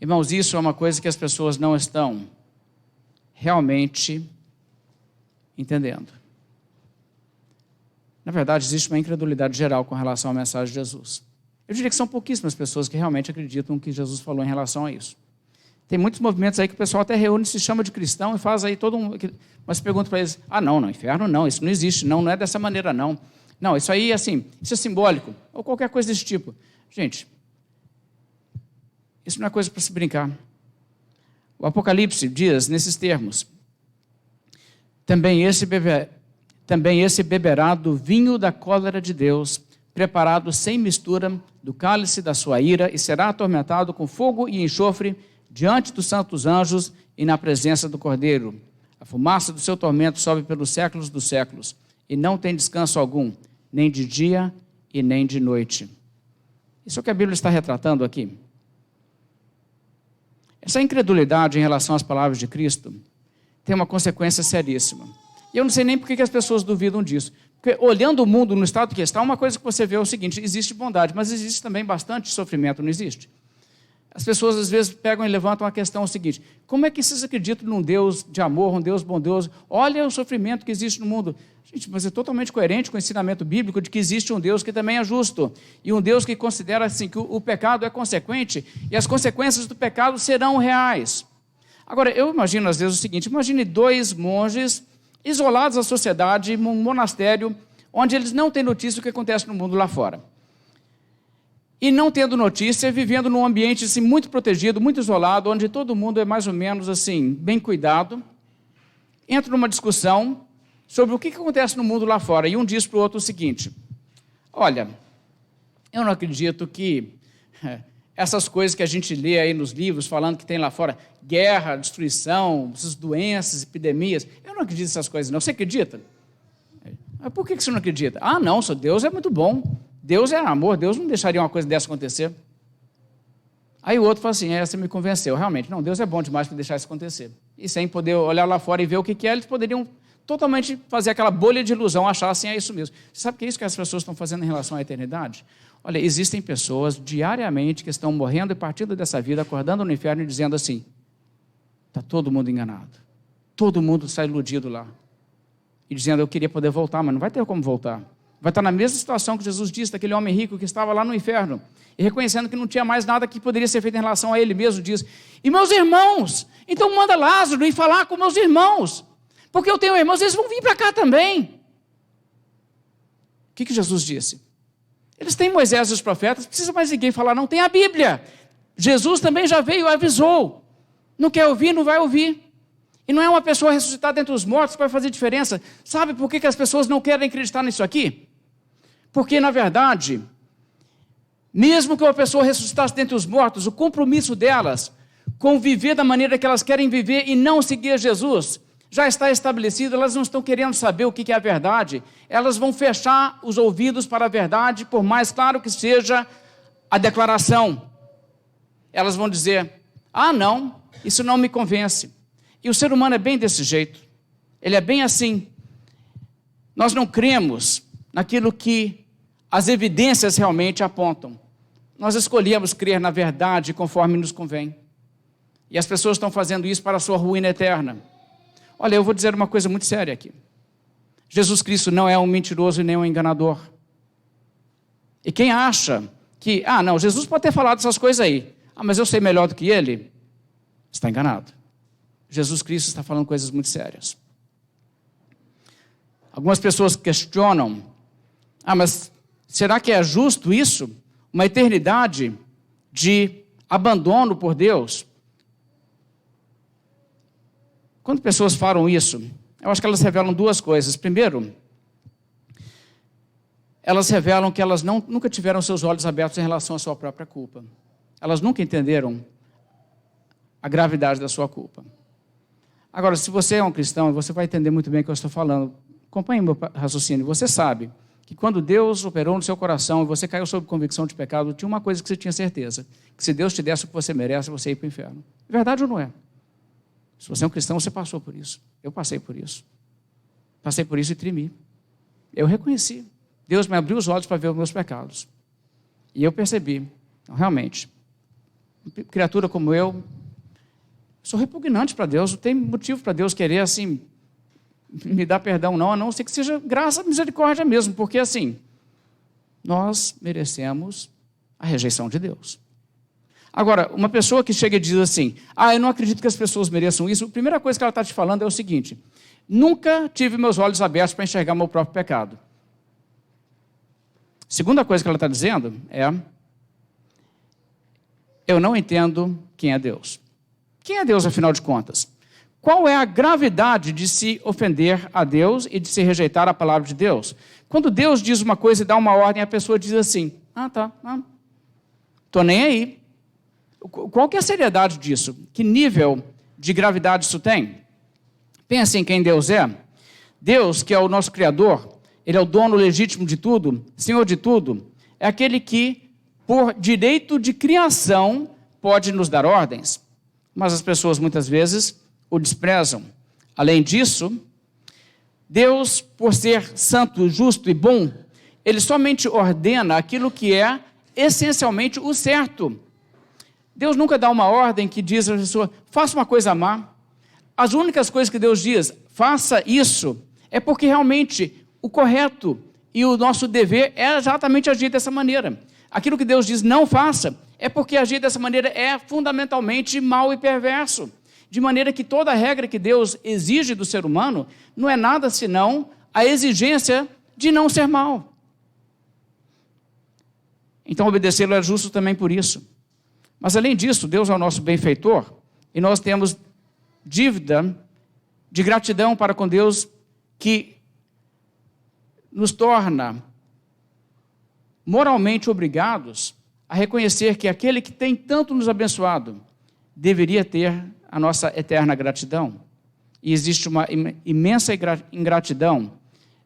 Irmãos, isso é uma coisa que as pessoas não estão realmente entendendo. Na verdade, existe uma incredulidade geral com relação à mensagem de Jesus. Eu diria que são pouquíssimas pessoas que realmente acreditam no que Jesus falou em relação a isso. Tem muitos movimentos aí que o pessoal até reúne, se chama de cristão e faz aí todo um... Mas pergunta para eles, não, inferno não, isso não existe, não é dessa maneira não. Não, isso aí, assim, isso é simbólico, ou qualquer coisa desse tipo. Gente, isso não é coisa para se brincar. O Apocalipse diz, nesses termos, também esse beberá do vinho da cólera de Deus, preparado sem mistura do cálice da sua ira, e será atormentado com fogo e enxofre diante dos santos anjos e na presença do Cordeiro. A fumaça do seu tormento sobe pelos séculos dos séculos, e não tem descanso algum, nem de dia e nem de noite. Isso é o que a Bíblia está retratando aqui. Essa incredulidade em relação às palavras de Cristo tem uma consequência seríssima. E eu não sei nem por que as pessoas duvidam disso. Porque olhando o mundo no estado que está, uma coisa que você vê é o seguinte, existe bondade, mas existe também bastante sofrimento, não existe? As pessoas às vezes pegam e levantam a questão seguinte, como é que vocês acreditam num Deus de amor, um Deus bondoso? Olha o sofrimento que existe no mundo. Gente, mas é totalmente coerente com o ensinamento bíblico de que existe um Deus que também é justo. E um Deus que considera assim, que o pecado é consequente e as consequências do pecado serão reais. Agora, eu imagino às vezes o seguinte, imagine dois monges isolados da sociedade, em um monastério, onde eles não têm notícia do que acontece no mundo lá fora. E não tendo notícia, vivendo num ambiente assim, muito protegido, muito isolado, onde todo mundo é mais ou menos assim, bem cuidado, entra numa discussão sobre o que acontece no mundo lá fora, e um diz para o outro o seguinte, olha, eu não acredito que essas coisas que a gente lê aí nos livros, falando que tem lá fora guerra, destruição, essas doenças, epidemias, eu não acredito nessas coisas não, você acredita? Mas por que você não acredita? Não, Deus é muito bom, Deus é amor, Deus não deixaria uma coisa dessa acontecer. Aí o outro fala assim, você me convenceu, realmente, não, Deus é bom demais para deixar isso acontecer. E sem poder olhar lá fora e ver o que é, eles poderiam totalmente fazer aquela bolha de ilusão, achar assim, é isso mesmo. Você sabe o que é isso que as pessoas estão fazendo em relação à eternidade? Olha, existem pessoas diariamente que estão morrendo e partindo dessa vida, acordando no inferno e dizendo assim, está todo mundo enganado, todo mundo está iludido lá. E dizendo, eu queria poder voltar, mas não vai ter como voltar. Vai estar na mesma situação que Jesus disse, daquele homem rico que estava lá no inferno, e reconhecendo que não tinha mais nada que poderia ser feito em relação a ele mesmo, diz, e meus irmãos, então manda Lázaro ir falar com meus irmãos, porque eu tenho irmãos, eles vão vir para cá também. O que Jesus disse? Eles têm Moisés e os profetas, não precisa mais ninguém falar, não, tem a Bíblia. Jesus também já veio e avisou, não quer ouvir, não vai ouvir. E não é uma pessoa ressuscitada entre os mortos que vai fazer diferença. Sabe por que as pessoas não querem acreditar nisso aqui? Porque, na verdade, mesmo que uma pessoa ressuscitasse dentre os mortos, o compromisso delas com viver da maneira que elas querem viver e não seguir Jesus, já está estabelecido, elas não estão querendo saber o que é a verdade. Elas vão fechar os ouvidos para a verdade, por mais claro que seja a declaração. Elas vão dizer, não, isso não me convence. E o ser humano é bem desse jeito, ele é bem assim. Nós não cremos naquilo que as evidências realmente apontam. Nós escolhemos crer na verdade conforme nos convém. E as pessoas estão fazendo isso para a sua ruína eterna. Olha, eu vou dizer uma coisa muito séria aqui. Jesus Cristo não é um mentiroso e nem um enganador. E quem acha que, não, Jesus pode ter falado essas coisas aí, mas eu sei melhor do que ele, está enganado. Jesus Cristo está falando coisas muito sérias. Algumas pessoas questionam, mas será que é justo isso? Uma eternidade de abandono por Deus? Quando pessoas falam isso, eu acho que elas revelam duas coisas. Primeiro, elas revelam que elas nunca tiveram seus olhos abertos em relação à sua própria culpa. Elas nunca entenderam a gravidade da sua culpa. Agora, se você é um cristão, você vai entender muito bem o que eu estou falando. Acompanhe meu raciocínio. Você sabe que quando Deus operou no seu coração e você caiu sob convicção de pecado, tinha uma coisa que você tinha certeza, que se Deus te desse o que você merece, você ia para o inferno. É verdade ou não é? Se você é um cristão, você passou por isso. Eu passei por isso. Passei por isso e tremi. Eu reconheci. Deus me abriu os olhos para ver os meus pecados. E eu percebi, realmente, uma criatura como eu sou repugnante para Deus, não tem motivo para Deus querer, assim, me dar perdão, não, a não ser que seja graça e misericórdia mesmo, porque, assim, nós merecemos a rejeição de Deus. Agora, uma pessoa que chega e diz assim, eu não acredito que as pessoas mereçam isso, a primeira coisa que ela está te falando é o seguinte, nunca tive meus olhos abertos para enxergar meu próprio pecado. Segunda coisa que ela está dizendo é, eu não entendo quem é Deus. Quem é Deus, afinal de contas? Qual é a gravidade de se ofender a Deus e de se rejeitar a palavra de Deus? Quando Deus diz uma coisa e dá uma ordem, a pessoa diz assim, estou nem aí. Qual que é a seriedade disso? Que nível de gravidade isso tem? Pensa em quem Deus é. Deus, que é o nosso Criador, Ele é o dono legítimo de tudo, Senhor de tudo, é aquele que, por direito de criação, pode nos dar ordens. Mas as pessoas muitas vezes o desprezam. Além disso, Deus, por ser santo, justo e bom, Ele somente ordena aquilo que é essencialmente o certo. Deus nunca dá uma ordem que diz à pessoa, faça uma coisa má. As únicas coisas que Deus diz, faça isso, é porque realmente o correto e o nosso dever é exatamente agir dessa maneira. Aquilo que Deus diz não faça, é porque agir dessa maneira é fundamentalmente mau e perverso. De maneira que toda a regra que Deus exige do ser humano não é nada senão a exigência de não ser mau. Então obedecê-lo é justo também por isso. Mas além disso, Deus é o nosso benfeitor e nós temos dívida de gratidão para com Deus que nos torna moralmente obrigados a reconhecer que aquele que tem tanto nos abençoado deveria ter a nossa eterna gratidão. E existe uma imensa ingratidão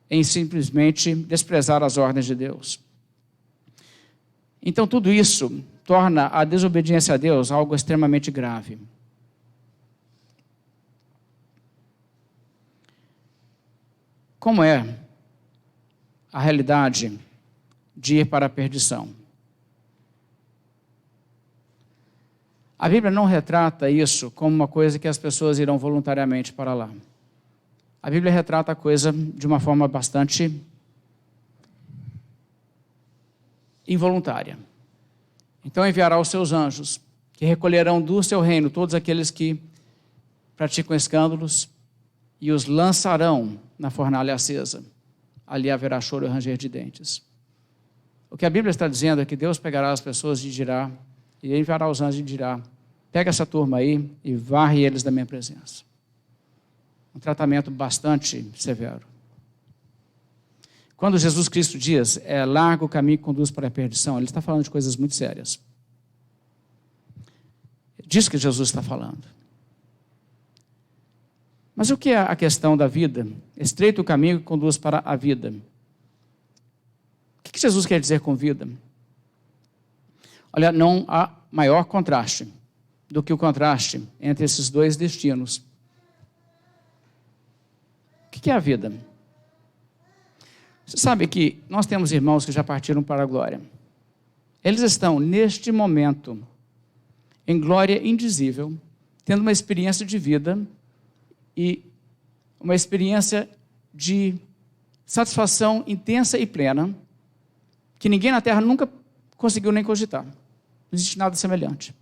em simplesmente desprezar as ordens de Deus. Então tudo isso torna a desobediência a Deus algo extremamente grave. Como é a realidade de ir para a perdição? A Bíblia não retrata isso como uma coisa que as pessoas irão voluntariamente para lá. A Bíblia retrata a coisa de uma forma bastante involuntária. Então enviará os seus anjos, que recolherão do seu reino todos aqueles que praticam escândalos e os lançarão na fornalha acesa. Ali haverá choro e ranger de dentes. O que a Bíblia está dizendo é que Deus pegará as pessoas e dirá, e enviará os anjos e dirá: pega essa turma aí e varre eles da minha presença. Um tratamento bastante severo. Quando Jesus Cristo diz, largo o caminho que conduz para a perdição, ele está falando de coisas muito sérias. Diz que Jesus está falando. Mas o que é a questão da vida? Estreito o caminho que conduz para a vida. O que Jesus quer dizer com vida? Olha, não há maior contraste do que o contraste entre esses dois destinos. O que é a vida? Você sabe que nós temos irmãos que já partiram para a glória. Eles estão, neste momento, em glória indizível, tendo uma experiência de vida e uma experiência de satisfação intensa e plena, que ninguém na terra nunca conseguiu nem cogitar. Não existe nada semelhante.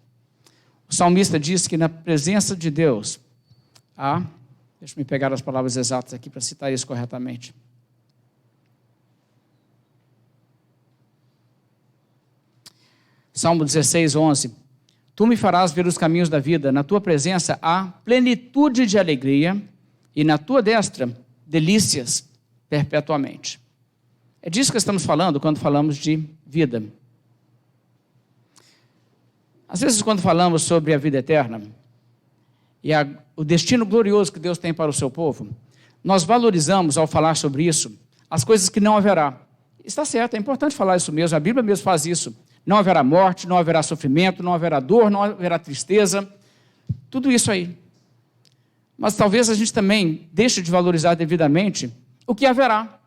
O salmista diz que na presença de Deus deixa eu me pegar as palavras exatas aqui para citar isso corretamente. Salmo 16, 11. Tu me farás ver os caminhos da vida, na tua presença há plenitude de alegria, e na tua destra, delícias perpetuamente. É disso que estamos falando quando falamos de vida. Às vezes, quando falamos sobre a vida eterna, e o destino glorioso que Deus tem para o seu povo, nós valorizamos, ao falar sobre isso, as coisas que não haverá. Está certo, é importante falar isso mesmo, a Bíblia mesmo faz isso. Não haverá morte, não haverá sofrimento, não haverá dor, não haverá tristeza, tudo isso aí. Mas talvez a gente também deixe de valorizar devidamente o que haverá.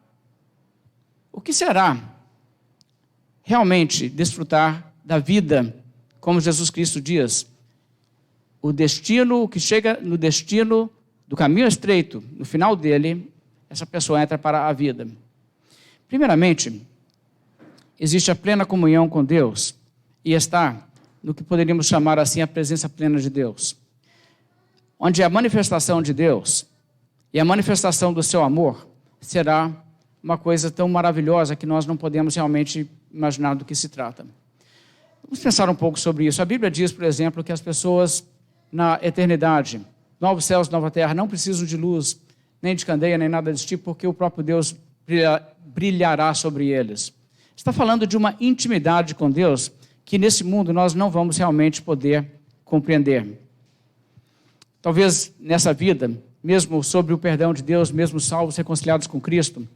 O que será realmente desfrutar da vida, como Jesus Cristo diz, o que chega no destino do caminho estreito, no final dele, essa pessoa entra para a vida. Primeiramente, existe a plena comunhão com Deus e está no que poderíamos chamar assim a presença plena de Deus, onde a manifestação de Deus e a manifestação do seu amor será uma coisa tão maravilhosa que nós não podemos realmente imaginar do que se trata. Vamos pensar um pouco sobre isso. A Bíblia diz, por exemplo, que as pessoas na eternidade, novos céus, nova terra, não precisam de luz, nem de candeia, nem nada desse tipo, porque o próprio Deus brilhará sobre eles. Está falando de uma intimidade com Deus que nesse mundo nós não vamos realmente poder compreender. Talvez nessa vida, mesmo sobre o perdão de Deus, mesmo salvos, reconciliados com Cristo,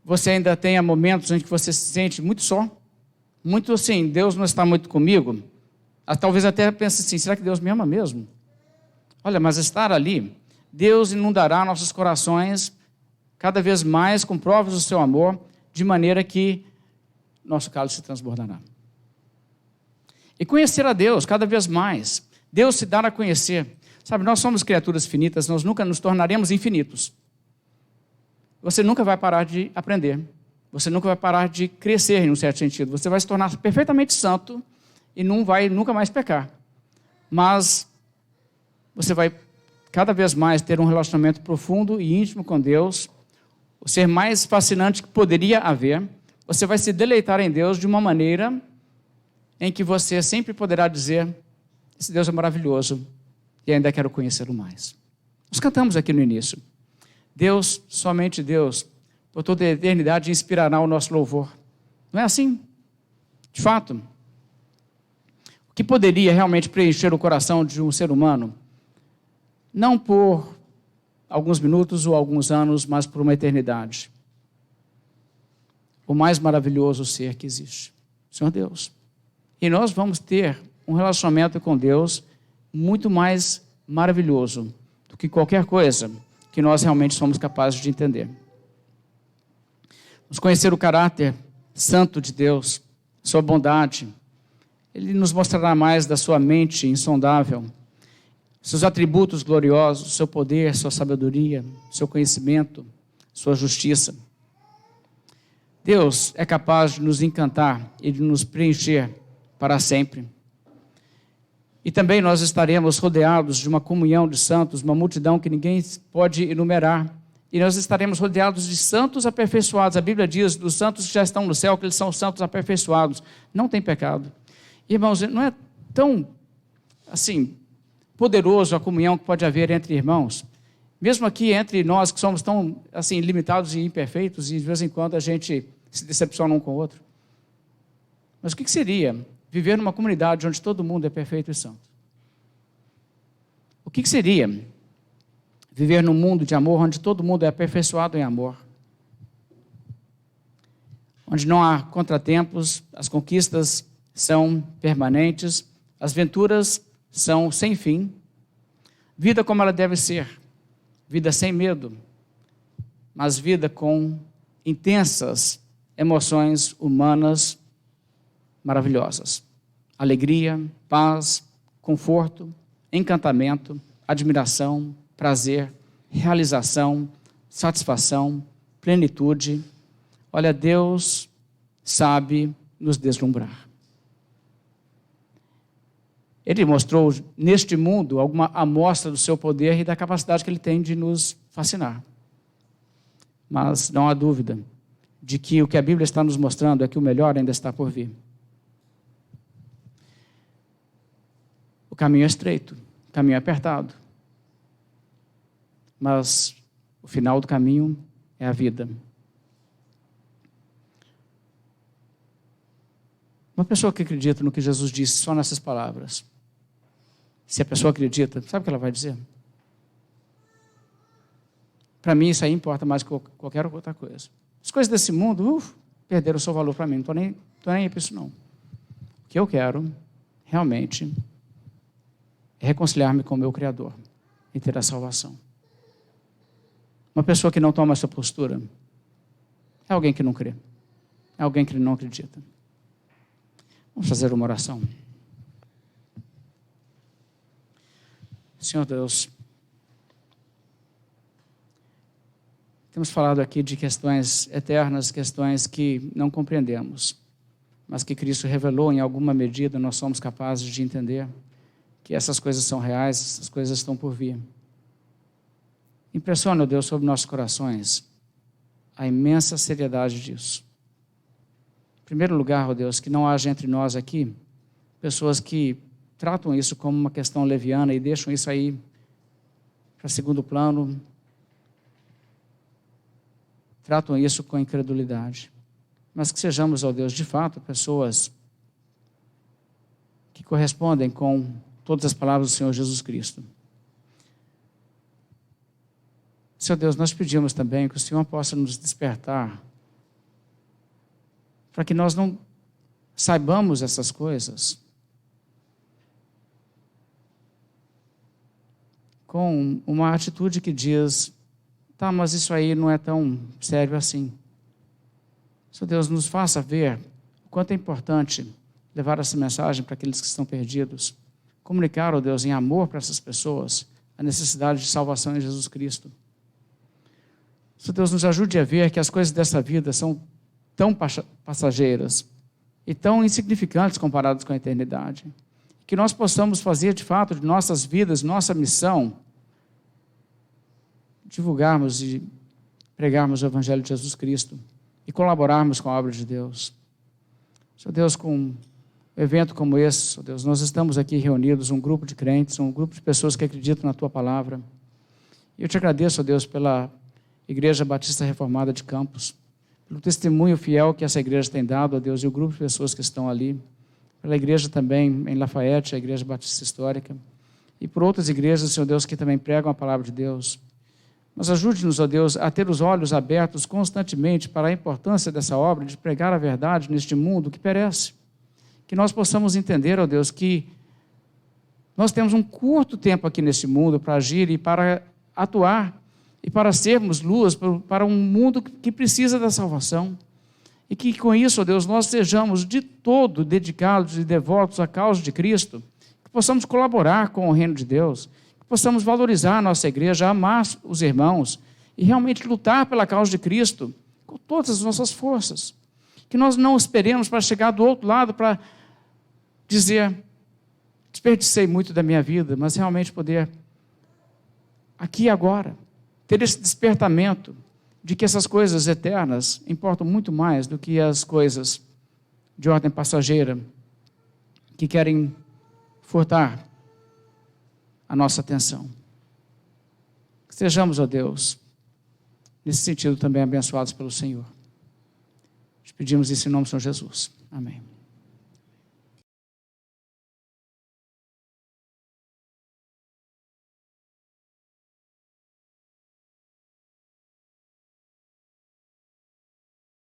você ainda tenha momentos em que você se sente muito só, muito assim, Deus não está muito comigo. Talvez até pense assim, será que Deus me ama mesmo? Olha, mas estar ali, Deus inundará nossos corações cada vez mais com provas do seu amor, de maneira que nosso cálice se transbordará. E conhecer a Deus cada vez mais, Deus se dar a conhecer. Sabe, nós somos criaturas finitas, nós nunca nos tornaremos infinitos. Você nunca vai parar de aprender, você nunca vai parar de crescer em um certo sentido, você vai se tornar perfeitamente santo e não vai nunca mais pecar. Mas você vai cada vez mais ter um relacionamento profundo e íntimo com Deus, o ser mais fascinante que poderia haver. Você vai se deleitar em Deus de uma maneira em que você sempre poderá dizer: esse Deus é maravilhoso e ainda quero conhecê-lo mais. Nós cantamos aqui no início: Deus, somente Deus, por toda a eternidade inspirará o nosso louvor. Não é assim? De fato, o que poderia realmente preencher o coração de um ser humano, não por alguns minutos ou alguns anos, mas por uma eternidade. O mais maravilhoso ser que existe, o Senhor Deus. E nós vamos ter um relacionamento com Deus muito mais maravilhoso do que qualquer coisa que nós realmente somos capazes de entender. Vamos conhecer o caráter santo de Deus, sua bondade. Ele nos mostrará mais da sua mente insondável, seus atributos gloriosos, seu poder, sua sabedoria, seu conhecimento, sua justiça. Deus é capaz de nos encantar e de nos preencher para sempre. E também nós estaremos rodeados de uma comunhão de santos, uma multidão que ninguém pode enumerar. E nós estaremos rodeados de santos aperfeiçoados. A Bíblia diz dos santos que já estão no céu, que eles são santos aperfeiçoados. Não tem pecado. Irmãos, não é tão, assim, poderoso a comunhão que pode haver entre irmãos. Mesmo aqui entre nós que somos tão, assim, limitados e imperfeitos, e de vez em quando a gente se decepciona um com o outro. Mas o que seria viver numa comunidade onde todo mundo é perfeito e santo? O que seria viver num mundo de amor onde todo mundo é aperfeiçoado em amor? Onde não há contratempos, as conquistas são permanentes, as venturas são sem fim. Vida como ela deve ser. Vida sem medo, mas vida com intensas emoções humanas maravilhosas. Alegria, paz, conforto, encantamento, admiração, prazer, realização, satisfação, plenitude. Olha, Deus sabe nos deslumbrar. Ele mostrou neste mundo alguma amostra do seu poder e da capacidade que ele tem de nos fascinar. Mas não há dúvida de que o que a Bíblia está nos mostrando é que o melhor ainda está por vir. O caminho é estreito, o caminho é apertado. Mas o final do caminho é a vida. Uma pessoa que acredita no que Jesus disse só nessas palavras, se a pessoa acredita, sabe o que ela vai dizer? Para mim isso aí importa mais que qualquer outra coisa. As coisas desse mundo, perderam o seu valor para mim, não estou nem aí para isso não. O que eu quero, realmente, é reconciliar-me com o meu Criador e ter a salvação. Uma pessoa que não toma essa postura é alguém que não crê, é alguém que não acredita. Vamos fazer uma oração. Senhor Deus, temos falado aqui de questões eternas, questões que não compreendemos, mas que Cristo revelou em alguma medida, nós somos capazes de entender que essas coisas são reais, essas coisas estão por vir. Impressiona, Deus, sobre nossos corações a imensa seriedade disso. Em primeiro lugar, ó Deus, que não haja entre nós aqui pessoas que tratam isso como uma questão leviana e deixam isso aí para segundo plano, tratam isso com incredulidade. Mas que sejamos, ó Deus, de fato, pessoas que correspondem com todas as palavras do Senhor Jesus Cristo. Senhor Deus, nós pedimos também que o Senhor possa nos despertar para que nós não saibamos essas coisas com uma atitude que diz, tá, mas isso aí não é tão sério assim. Senhor Deus, nos faça ver o quanto é importante levar essa mensagem para aqueles que estão perdidos, comunicar, ó Deus, em amor para essas pessoas, a necessidade de salvação em Jesus Cristo. Senhor Deus, nos ajude a ver que as coisas dessa vida são tão passageiras e tão insignificantes comparadas com a eternidade. Que nós possamos fazer, de fato, de nossas vidas, nossa missão, divulgarmos e pregarmos o Evangelho de Jesus Cristo e colaborarmos com a obra de Deus. Senhor Deus, com um evento como esse, Senhor Deus, nós estamos aqui reunidos, um grupo de crentes, um grupo de pessoas que acreditam na Tua Palavra. E eu te agradeço, ó Deus, pela Igreja Batista Reformada de Campos, pelo testemunho fiel que essa igreja tem dado, ó Deus, e o grupo de pessoas que estão ali, pela igreja também em Lafayette, a Igreja Batista Histórica, e por outras igrejas, Senhor Deus, que também pregam a palavra de Deus. Mas ajude-nos, ó Deus, a ter os olhos abertos constantemente para a importância dessa obra de pregar a verdade neste mundo que perece, que nós possamos entender, ó Deus, que nós temos um curto tempo aqui nesse mundo para agir e para atuar e para sermos luz para um mundo que precisa da salvação. E que com isso, ó Deus, nós sejamos de todo dedicados e devotos à causa de Cristo, que possamos colaborar com o reino de Deus, que possamos valorizar a nossa igreja, amar os irmãos e realmente lutar pela causa de Cristo com todas as nossas forças. Que nós não esperemos para chegar do outro lado para dizer: desperdicei muito da minha vida, mas realmente poder, aqui e agora, ter esse despertamento de que essas coisas eternas importam muito mais do que as coisas de ordem passageira que querem furtar a nossa atenção. Que sejamos, ó Deus, nesse sentido também abençoados pelo Senhor. Te pedimos isso em nome do Senhor Jesus. Amém.